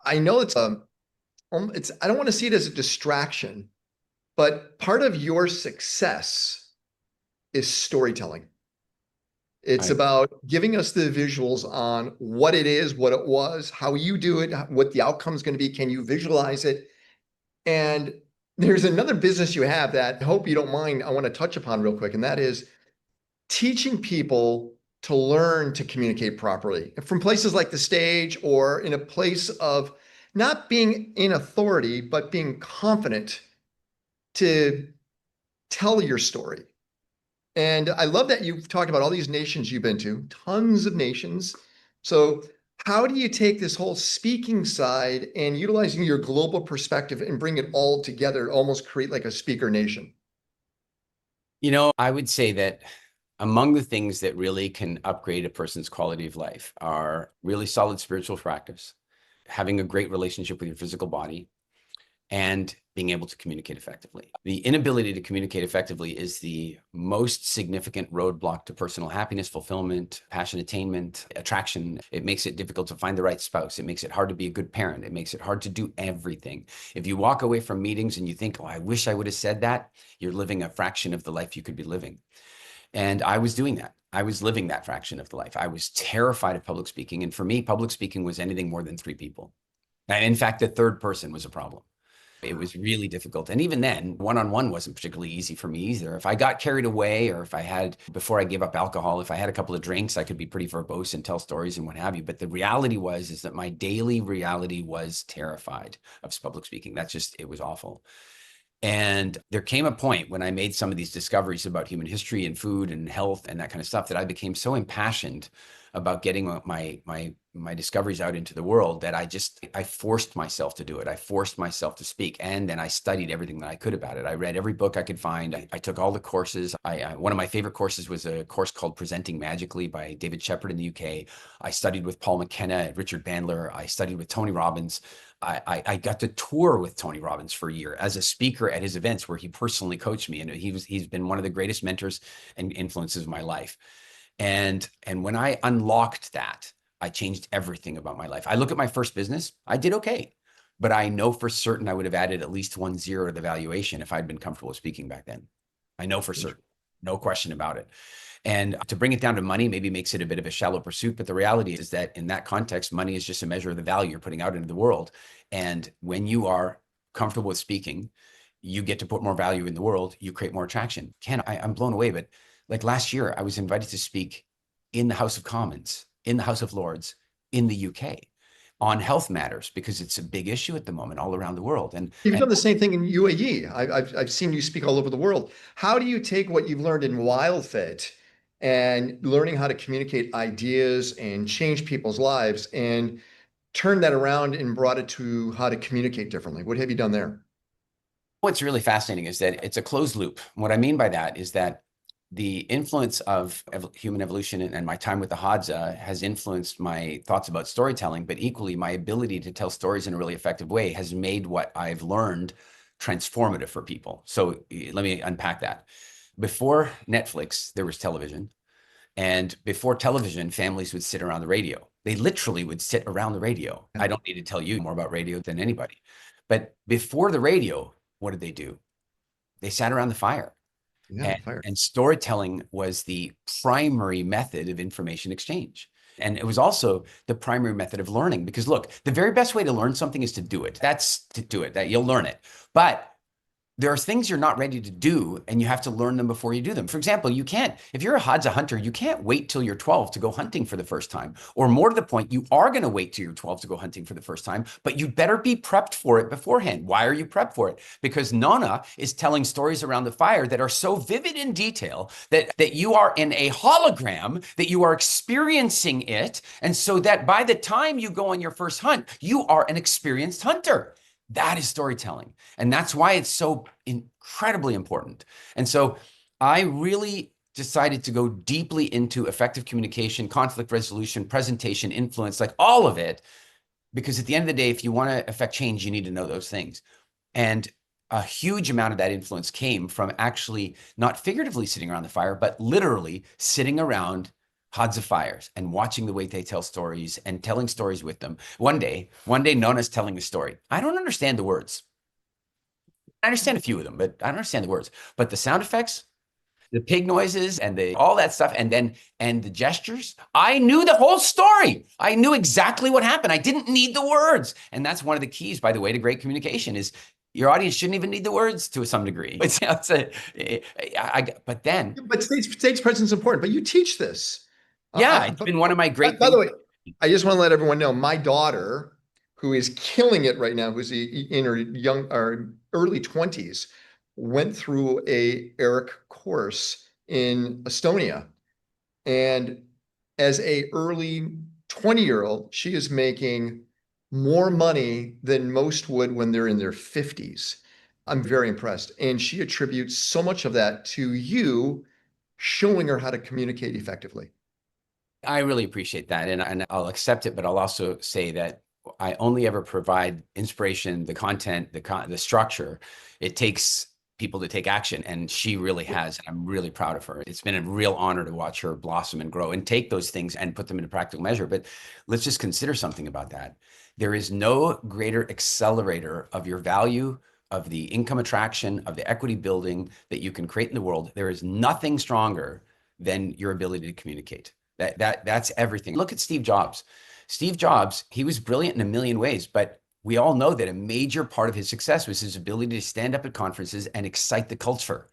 I know I don't want to see it as a distraction, but part of your success is storytelling. It's about giving us the visuals on what it is, what it was, how you do it, what the outcome is going to be. Can you visualize it? And There's another business you have that I hope you don't mind, I want to touch upon real quick, and that is teaching people to learn to communicate properly from places like the stage or in a place of not being in authority, but being confident to tell your story. And I love that you've talked about all these nations you've been to, tons of nations. So how do you take this whole speaking side and utilizing your global perspective and bring it all together, almost create like a speaker nation? I would say that among the things that really can upgrade a person's quality of life are really solid spiritual practice, having a great relationship with your physical body, and being able to communicate effectively. The inability to communicate effectively is the most significant roadblock to personal happiness, fulfillment, passion attainment, attraction. It makes it difficult to find the right spouse. It makes it hard to be a good parent. It makes it hard to do everything. If you walk away from meetings and you think, oh, I wish I would have said that, you're living a fraction of the life you could be living. And I was doing that. I was living that fraction of the life. I was terrified of public speaking. And for me, public speaking was anything more than 3 people. And in fact, the third person was a problem. It was really difficult. And even then, one-on-one wasn't particularly easy for me either. If I got carried away, or if I had, before I gave up alcohol, if I had a couple of drinks, I could be pretty verbose and tell stories and what have you. But the reality is that my daily reality was terrified of public speaking. It was awful. And there came a point when I made some of these discoveries about human history and food and health and that kind of stuff that I became so impassioned about getting my discoveries out into the world that I forced myself to do it. I forced myself to speak. And then I studied everything that I could about it. I read every book I could find. I took all the courses. One of my favorite courses was a course called Presenting Magically by David Shepard in the UK. I studied with Paul McKenna, Richard Bandler. I studied with Tony Robbins. I got to tour with Tony Robbins for a year as a speaker at his events where he personally coached me. And he's been one of the greatest mentors and influences of my life. And when I unlocked that, I changed everything about my life. I look at my first business, I did okay, but I know for certain I would have added at least 1 0 to the valuation if I'd been comfortable speaking back then. I know for certain, no question about it. And to bring it down to money maybe makes it a bit of a shallow pursuit, but the reality is that in that context, money is just a measure of the value you're putting out into the world. And when you are comfortable with speaking, you get to put more value in the world, you create more attraction. Ken, I'm blown away, but like last year, I was invited to speak in the House of Commons, in the House of Lords, in the UK on health matters, because it's a big issue at the moment all around the world. And you've done the same thing in UAE. I've seen you speak all over the world. How do you take what you've learned in WildFit and learning how to communicate ideas and change people's lives and turn that around and brought it to how to communicate differently? What have you done there? What's really fascinating is that it's a closed loop. What I mean by that is that the influence of human evolution and my time with the Hadza has influenced my thoughts about storytelling, but equally my ability to tell stories in a really effective way has made what I've learned transformative for people. So let me unpack that. Before Netflix, there was television. And before television, families would sit around the radio. They literally would sit around the radio. I don't need to tell you more about radio than anybody. But before the radio, what did they do? They sat around the fire. Yeah, and storytelling was the primary method of information exchange. And it was also the primary method of learning, because look, the very best way to learn something is to do it. That's to do it, that you'll learn it. But there are things you're not ready to do, and you have to learn them before you do them. For example, if you're a Hadza hunter, you can't wait till you're 12 to go hunting for the first time. Or more to the point, you are going to wait till you're 12 to go hunting for the first time, but you better be prepped for it beforehand. Why are you prepped for it? Because Nona is telling stories around the fire that are so vivid in detail that you are in a hologram, that you are experiencing it. And so that by the time you go on your first hunt, you are an experienced hunter. That is storytelling. And that's why it's so incredibly important. And so I really decided to go deeply into effective communication, conflict resolution, presentation, influence, like all of it, because at the end of the day, if you want to affect change, you need to know those things. And a huge amount of that influence came from actually not figuratively sitting around the fire, but literally sitting around Hadza fires and watching the way they tell stories and telling stories with them. One day, Nona's telling a story. I don't understand the words. I understand a few of them, but I don't understand the words. But the sound effects, the pig noises, and all that stuff, and the gestures, I knew the whole story. I knew exactly what happened. I didn't need the words. And that's one of the keys, by the way, to great communication is Your audience shouldn't even need the words to some degree. But then, But stage presence is important, but you teach this. yeah, it's been one of my great By the way, things. I just want to let everyone know, my daughter, who is killing it right now, who's in her young or early 20s, went through a Eric course in Estonia. And as a early 20-year-old, she is making more money than most would when they're in their 50s. I'm very impressed. And she attributes so much of that to you showing her how to communicate effectively. I really appreciate that. And I'll accept it, but I'll also say that I only ever provide inspiration, the content, the structure. It takes people to take action, and she really has. And I'm really proud of her. It's been a real honor to watch her blossom and grow and take those things and put them into practical measure. But let's just consider something about that. There is no greater accelerator of your value, of the income attraction, of the equity building that you can create in the world. There is nothing stronger than your ability to communicate. That's everything. Look at Steve Jobs. Steve Jobs, he was brilliant in a million ways, but we all know that a major part of his success was his ability to stand up at conferences and excite the culture.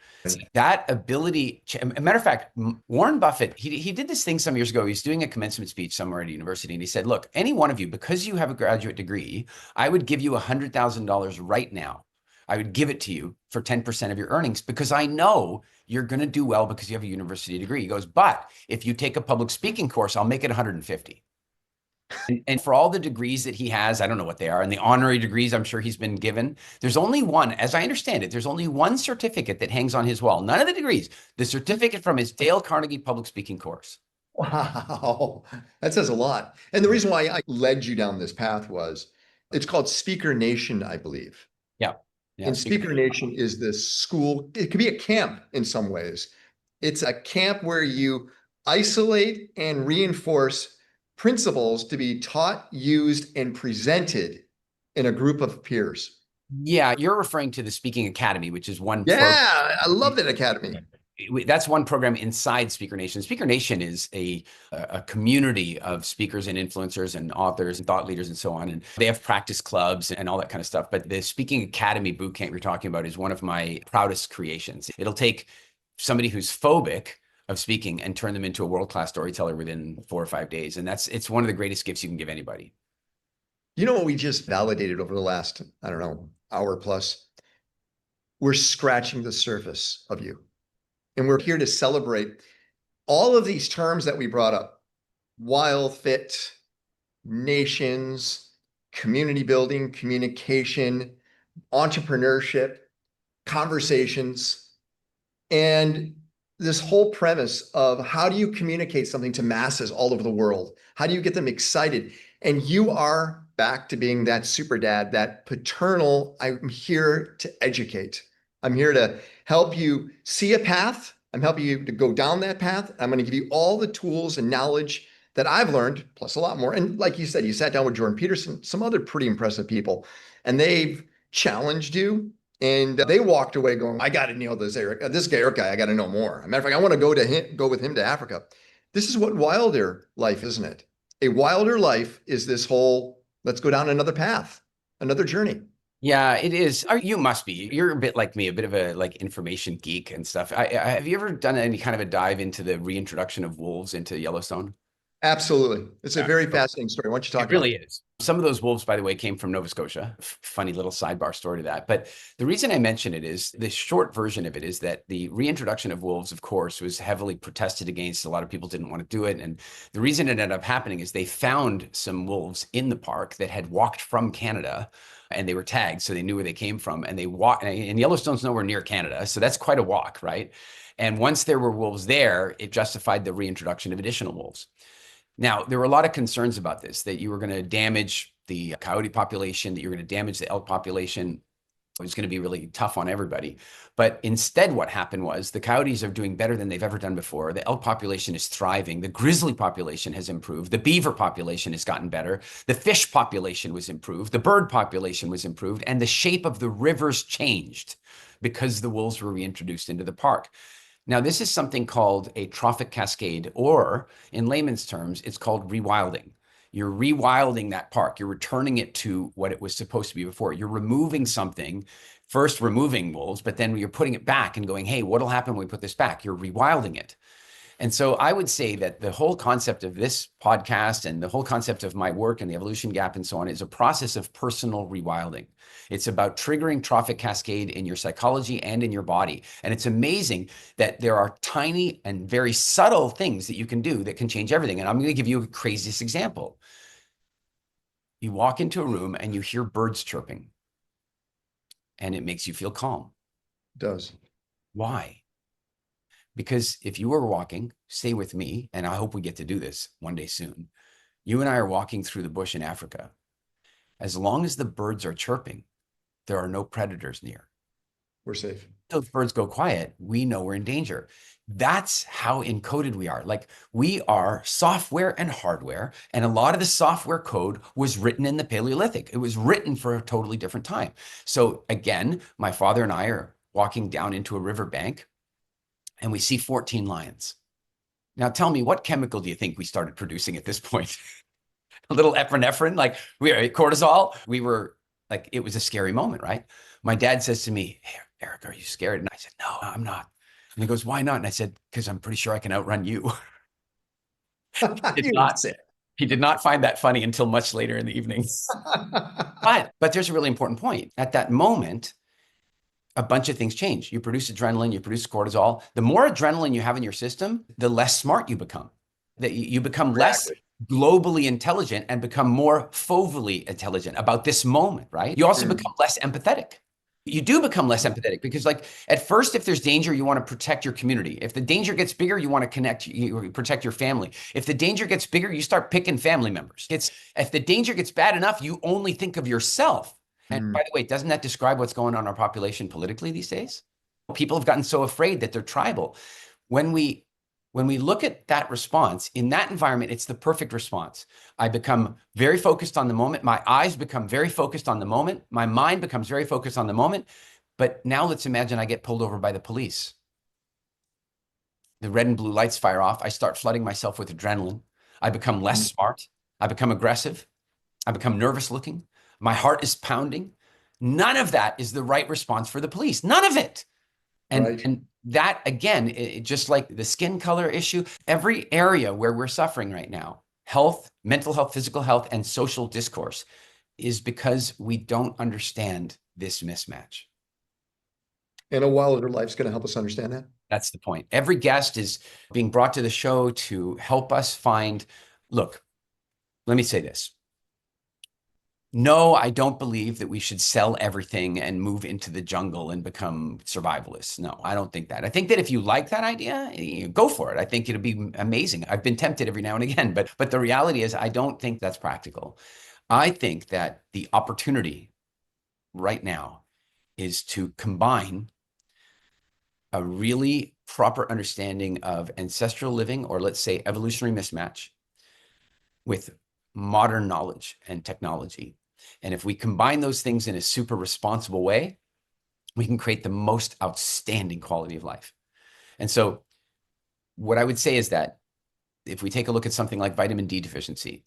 That ability, a matter of fact, Warren Buffett, he did this thing some years ago. He was doing a commencement speech somewhere at a university, and he said, look, any one of you, because you have a graduate degree, I would give you $100,000 right now. I would give it to you for 10% of your earnings because I know you're going to do well because you have a university degree. He goes, but if you take a public speaking course, I'll make it 150. And for all the degrees that he has, I don't know what they are, and the honorary degrees I'm sure he's been given, there's only one, as I understand it, there's only one certificate that hangs on his wall. None of the degrees, the certificate from his Dale Carnegie public speaking course. Wow, that says a lot. And the reason why I led you down this path was it's called Speaker Nation, I believe. Yeah. And Speaker Nation is this school. It could be a camp in some ways. It's a camp where you isolate and reinforce principles to be taught, used, and presented in a group of peers. Yeah, you're referring to the Speaking Academy, which is one. Yeah, I love that academy. That's one program inside Speaker Nation. Speaker Nation is a community of speakers and influencers and authors and thought leaders and so on. And they have practice clubs and all that kind of stuff. But the Speaking Academy bootcamp you're talking about is one of my proudest creations. It'll take somebody who's phobic of speaking and turn them into a world-class storyteller within 4 or 5 days. And it's one of the greatest gifts you can give anybody. You know what we just validated over the last, I don't know, hour plus? We're scratching the surface of you. And we're here to celebrate all of these terms that we brought up: WildFit, nations, community building, communication, entrepreneurship, conversations, and this whole premise of how do you communicate something to masses all over the world? How do you get them excited? And you are back to being that super dad, that paternal, I'm here to educate. I'm here to help you see a path. I'm helping you to go down that path. I'm going to give you all the tools and knowledge that I've learned, plus a lot more. And like you said, you sat down with Jordan Peterson, some other pretty impressive people, and they've challenged you. And they walked away going, I got to nail this Eric. This Eric guy, I got to know more. As a matter of fact, I want to go with him to Africa. This is what wilder life, isn't it? A wilder life is this whole, let's go down another path, another journey. Yeah, it is. You must be. You're a bit like me, a bit of a information geek and stuff. Have you ever done any kind of a dive into the reintroduction of wolves into Yellowstone? Absolutely. It's a very fascinating story. Why don't you talk about it? It really is. Some of those wolves, by the way, came from Nova Scotia. Funny little sidebar story to that. But the reason I mention it is the short version of it is that the reintroduction of wolves, of course, was heavily protested against. A lot of people didn't want to do it. And the reason it ended up happening is they found some wolves in the park that had walked from Canada, and they were tagged, so they knew where they came from. And they walked, and Yellowstone's nowhere near Canada, so that's quite a walk, right? And once there were wolves there, it justified the reintroduction of additional wolves. Now, there were a lot of concerns about this, that you were going to damage the coyote population, that you were going to damage the elk population. It was going to be really tough on everybody. But instead, what happened was the coyotes are doing better than they've ever done before. The elk population is thriving. The grizzly population has improved. The beaver population has gotten better. The fish population was improved. The bird population was improved. And the shape of the rivers changed because the wolves were reintroduced into the park. Now, this is something called a trophic cascade, or in layman's terms, it's called rewilding. You're rewilding that park. You're returning it to what it was supposed to be before. You're removing something, first removing wolves, but then you're putting it back and going, hey, what'll happen when we put this back? You're rewilding it. And so I would say that the whole concept of this podcast and the whole concept of my work and the evolution gap and so on is a process of personal rewilding. It's about triggering trophic cascade in your psychology and in your body. And it's amazing that there are tiny and very subtle things that you can do that can change everything. And I'm going to give you a craziest example. You walk into a room and you hear birds chirping, and it makes you feel calm. It does. Why? Because if you were walking, stay with me, and I hope we get to do this one day soon. You and I are walking through the bush in Africa. As long as the birds are chirping, there are no predators near. We're safe. Those birds go quiet, we know we're in danger. That's how encoded we are. Like, we are software and hardware, and a lot of the software code was written in the Paleolithic. It was written for a totally different time. So again, my father and I are walking down into a riverbank, and we see 14 lions. Now tell me, what chemical do you think we started producing at this point? A little epinephrine, like cortisol. We were like, it was a scary moment, right? My dad says to me, hey, Eric, are you scared? And I said, no, I'm not. And he goes, why not? And I said, because I'm pretty sure I can outrun you. He did not find that funny until much later in the evening. But there's a really important point. At that moment, a bunch of things change. You produce adrenaline, you produce cortisol. The more adrenaline you have in your system, the less smart you become. That you become less globally intelligent and become more fovally intelligent about this moment, right? You also become less empathetic. You do become less empathetic because, like, at first, if there's danger, you want to protect your community. If the danger gets bigger, you want to connect, you protect your family. If the danger gets bigger, you start picking family members. If the danger gets bad enough, you only think of yourself. And by the way, doesn't that describe what's going on in our population politically these days? People have gotten so afraid that they're tribal. When we look at that response, in that environment, it's the perfect response. I become very focused on the moment. My eyes become very focused on the moment. My mind becomes very focused on the moment. But now let's imagine I get pulled over by the police. The red and blue lights fire off. I start flooding myself with adrenaline. I become less smart. I become aggressive. I become nervous looking. My heart is pounding. None of that is the right response for the police. None of it. And that, again, just like the skin color issue, every area where we're suffering right now, health, mental health, physical health, and social discourse, is because we don't understand this mismatch. And a Wilder Life's going to help us understand that. That's the point. Every guest is being brought to the show to help us find, look, let me say this. No, I don't believe that we should sell everything and move into the jungle and become survivalists. No, I don't think that. I think that if you like that idea, go for it. I think it'll be amazing. I've been tempted every now and again, but the reality is I don't think that's practical. I think that the opportunity right now is to combine a really proper understanding of ancestral living, or let's say evolutionary mismatch, with modern knowledge and technology. And if we combine those things in a super responsible way, we can create the most outstanding quality of life. And so what I would say is that if we take a look at something like vitamin D deficiency,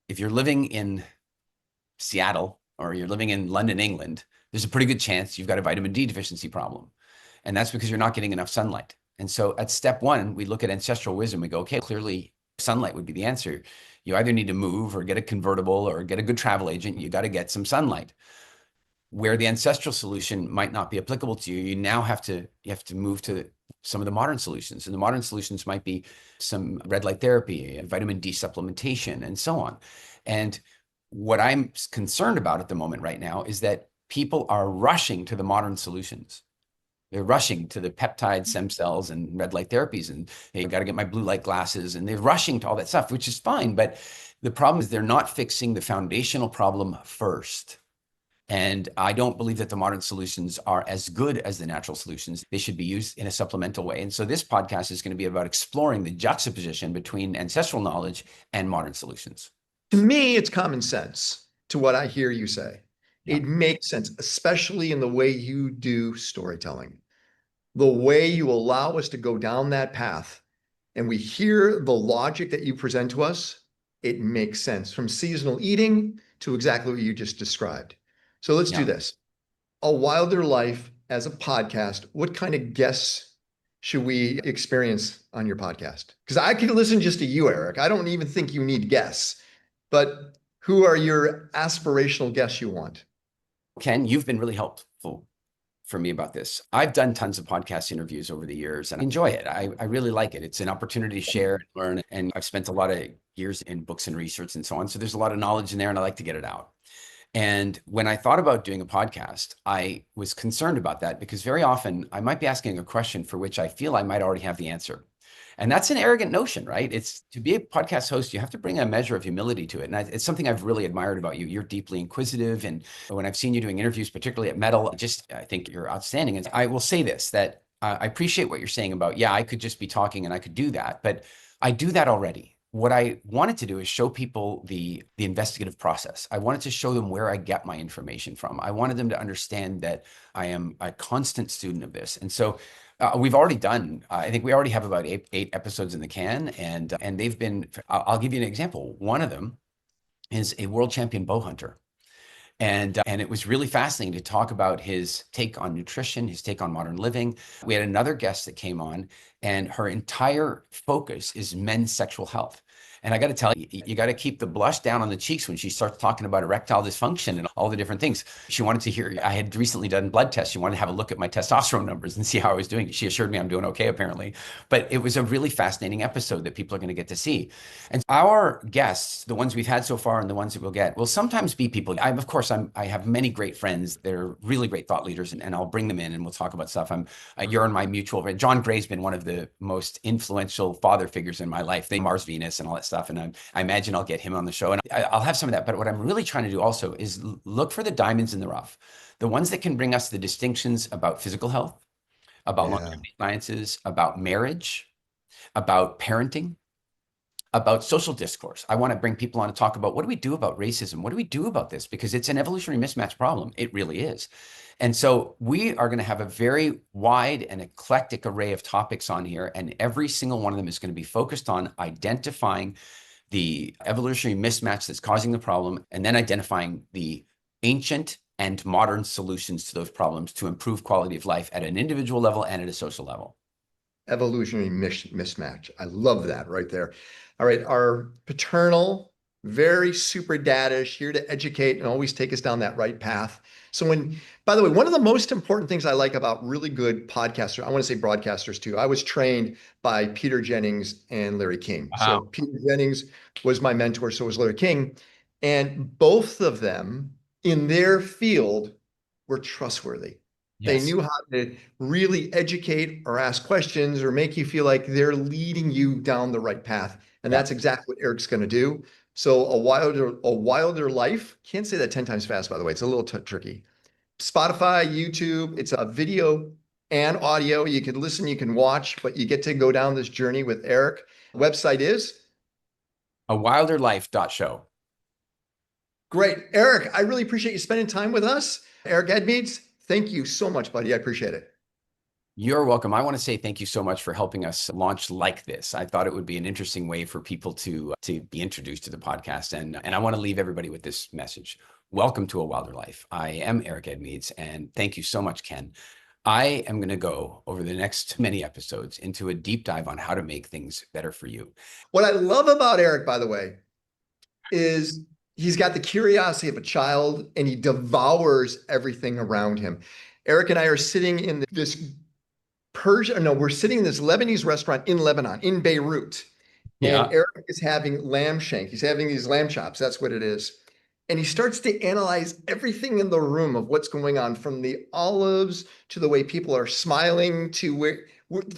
if you're living in Seattle or you're living in London, England, there's a pretty good chance you've got a vitamin D deficiency problem. And that's because you're not getting enough sunlight. And so at step one, we look at ancestral wisdom. We go, okay, clearly sunlight would be the answer. You either need to move or get a convertible or get a good travel agent. You got to get some sunlight. Where the ancestral solution might not be applicable to you, you now have to move to some of the modern solutions. And the modern solutions might be some red light therapy, vitamin D supplementation, and so on. And what I'm concerned about at the moment right now is that people are rushing to the modern solutions. They're rushing to the peptide stem cells and red light therapies, and hey, got to get my blue light glasses, and they're rushing to all that stuff, which is fine. But the problem is they're not fixing the foundational problem first. And I don't believe that the modern solutions are as good as the natural solutions. They should be used in a supplemental way. And so this podcast is going to be about exploring the juxtaposition between ancestral knowledge and modern solutions. To me, it's common sense to what I hear you say. Yeah. It makes sense, especially in the way you do storytelling, the way you allow us to go down that path, and we hear the logic that you present to us, it makes sense, from seasonal eating to exactly what you just described. So let's do this. A Wilder Life as a podcast, what kind of guests should we experience on your podcast? Because I could listen just to you, Eric. I don't even think you need guests, but who are your aspirational guests you want? Ken, you've been really helpful for me about this. I've done tons of podcast interviews over the years and I enjoy it. I really like it. It's an opportunity to share and learn. And I've spent a lot of years in books and research and so on. So there's a lot of knowledge in there and I like to get it out. And when I thought about doing a podcast, I was concerned about that because very often I might be asking a question for which I feel I might already have the answer. And that's an arrogant notion, right? It's to be a podcast host, you have to bring a measure of humility to it. And it's something I've really admired about you. You're deeply inquisitive. And when I've seen you doing interviews, particularly at Metal, I think you're outstanding. And I will say this, that I appreciate what you're saying about, yeah, I could just be talking and I could do that, but I do that already. What I wanted to do is show people the investigative process. I wanted to show them where I get my information from. I wanted them to understand that I am a constant student of this. And so we've already done, I think we already have about eight episodes in the can, and they've been, I'll give you an example. One of them is a world champion bow hunter. And it was really fascinating to talk about his take on nutrition, his take on modern living. We had another guest that came on, and her entire focus is men's sexual health. And I got to tell you, you got to keep the blush down on the cheeks when she starts talking about erectile dysfunction and all the different things. She wanted to hear, I had recently done blood tests. She wanted to have a look at my testosterone numbers and see how I was doing. She assured me I'm doing okay, apparently. But it was a really fascinating episode that people are going to get to see. And our guests, the ones we've had so far and the ones that we'll get, will sometimes be people. I have many great friends. They're really great thought leaders, and I'll bring them in and we'll talk about stuff. You're in my mutual friend. John Gray's been one of the most influential father figures in my life. They Mars Venus and all that stuff. And I imagine I'll get him on the show and I'll have some of that. But what I'm really trying to do also is look for the diamonds in the rough, the ones that can bring us the distinctions about physical health, about longevity sciences, about marriage, about parenting, about social discourse. I want to bring people on to talk about what do we do about racism? What do we do about this? Because it's an evolutionary mismatch problem. It really is. And so we are going to have a very wide and eclectic array of topics on here. And every single one of them is going to be focused on identifying the evolutionary mismatch that's causing the problem, and then identifying the ancient and modern solutions to those problems to improve quality of life at an individual level and at a social level. Evolutionary mismatch. I love that right there. All right, our paternal, very super dadish, here to educate and always take us down that right path. So by the way, one of the most important things I like about really good podcasters, I want to say broadcasters too. I was trained by Peter Jennings and Larry King. Wow. So Peter Jennings was my mentor, so was Larry King. And both of them in their field were trustworthy. Yes. They knew how to really educate or ask questions or make you feel like they're leading you down the right path. And that's exactly what Eric's going to do. So a wilder life. Can't say that 10 times fast, by the way. It's a little tricky. Spotify, YouTube, it's a video and audio. You can listen, you can watch, but you get to go down this journey with Eric. Website is? awilderlife.show. Great. Eric, I really appreciate you spending time with us. Eric Edmeades, thank you so much, buddy. I appreciate it. You're welcome. I want to say thank you so much for helping us launch like this. I thought it would be an interesting way for people to be introduced to the podcast. And I want to leave everybody with this message. Welcome to A Wilder Life. I am Eric Edmeades, and thank you so much, Ken. I am going to go over the next many episodes into a deep dive on how to make things better for you. What I love about Eric, by the way, is he's got the curiosity of a child and he devours everything around him. Eric and I are sitting in this we're sitting in this Lebanese restaurant in Lebanon, in Beirut. Yeah. And Eric is having lamb shank. He's having these lamb chops. That's what it is. And he starts to analyze everything in the room of what's going on, from the olives to the way people are smiling to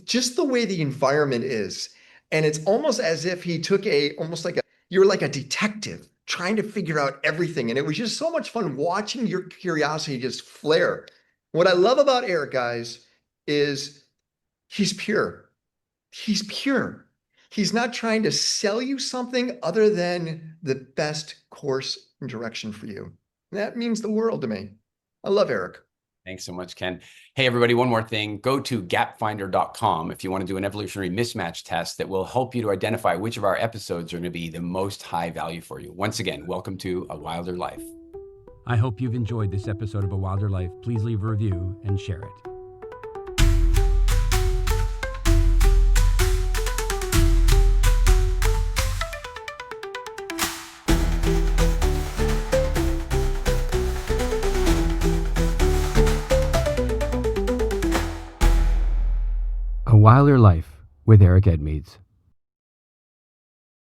just the way the environment is. And it's almost as if he took you're like a detective trying to figure out everything. And it was just so much fun watching your curiosity just flare. What I love about Eric, guys, is he's pure. He's pure. He's not trying to sell you something other than the best course and direction for you. And that means the world to me. I love Eric. Thanks so much, Ken. Hey, everybody, one more thing. Go to gapfinder.com if you want to do an evolutionary mismatch test that will help you to identify which of our episodes are going to be the most high value for you. Once again, welcome to A Wilder Life. I hope you've enjoyed this episode of A Wilder Life. Please leave a review and share it. A Wilder Life with Eric Edmeades.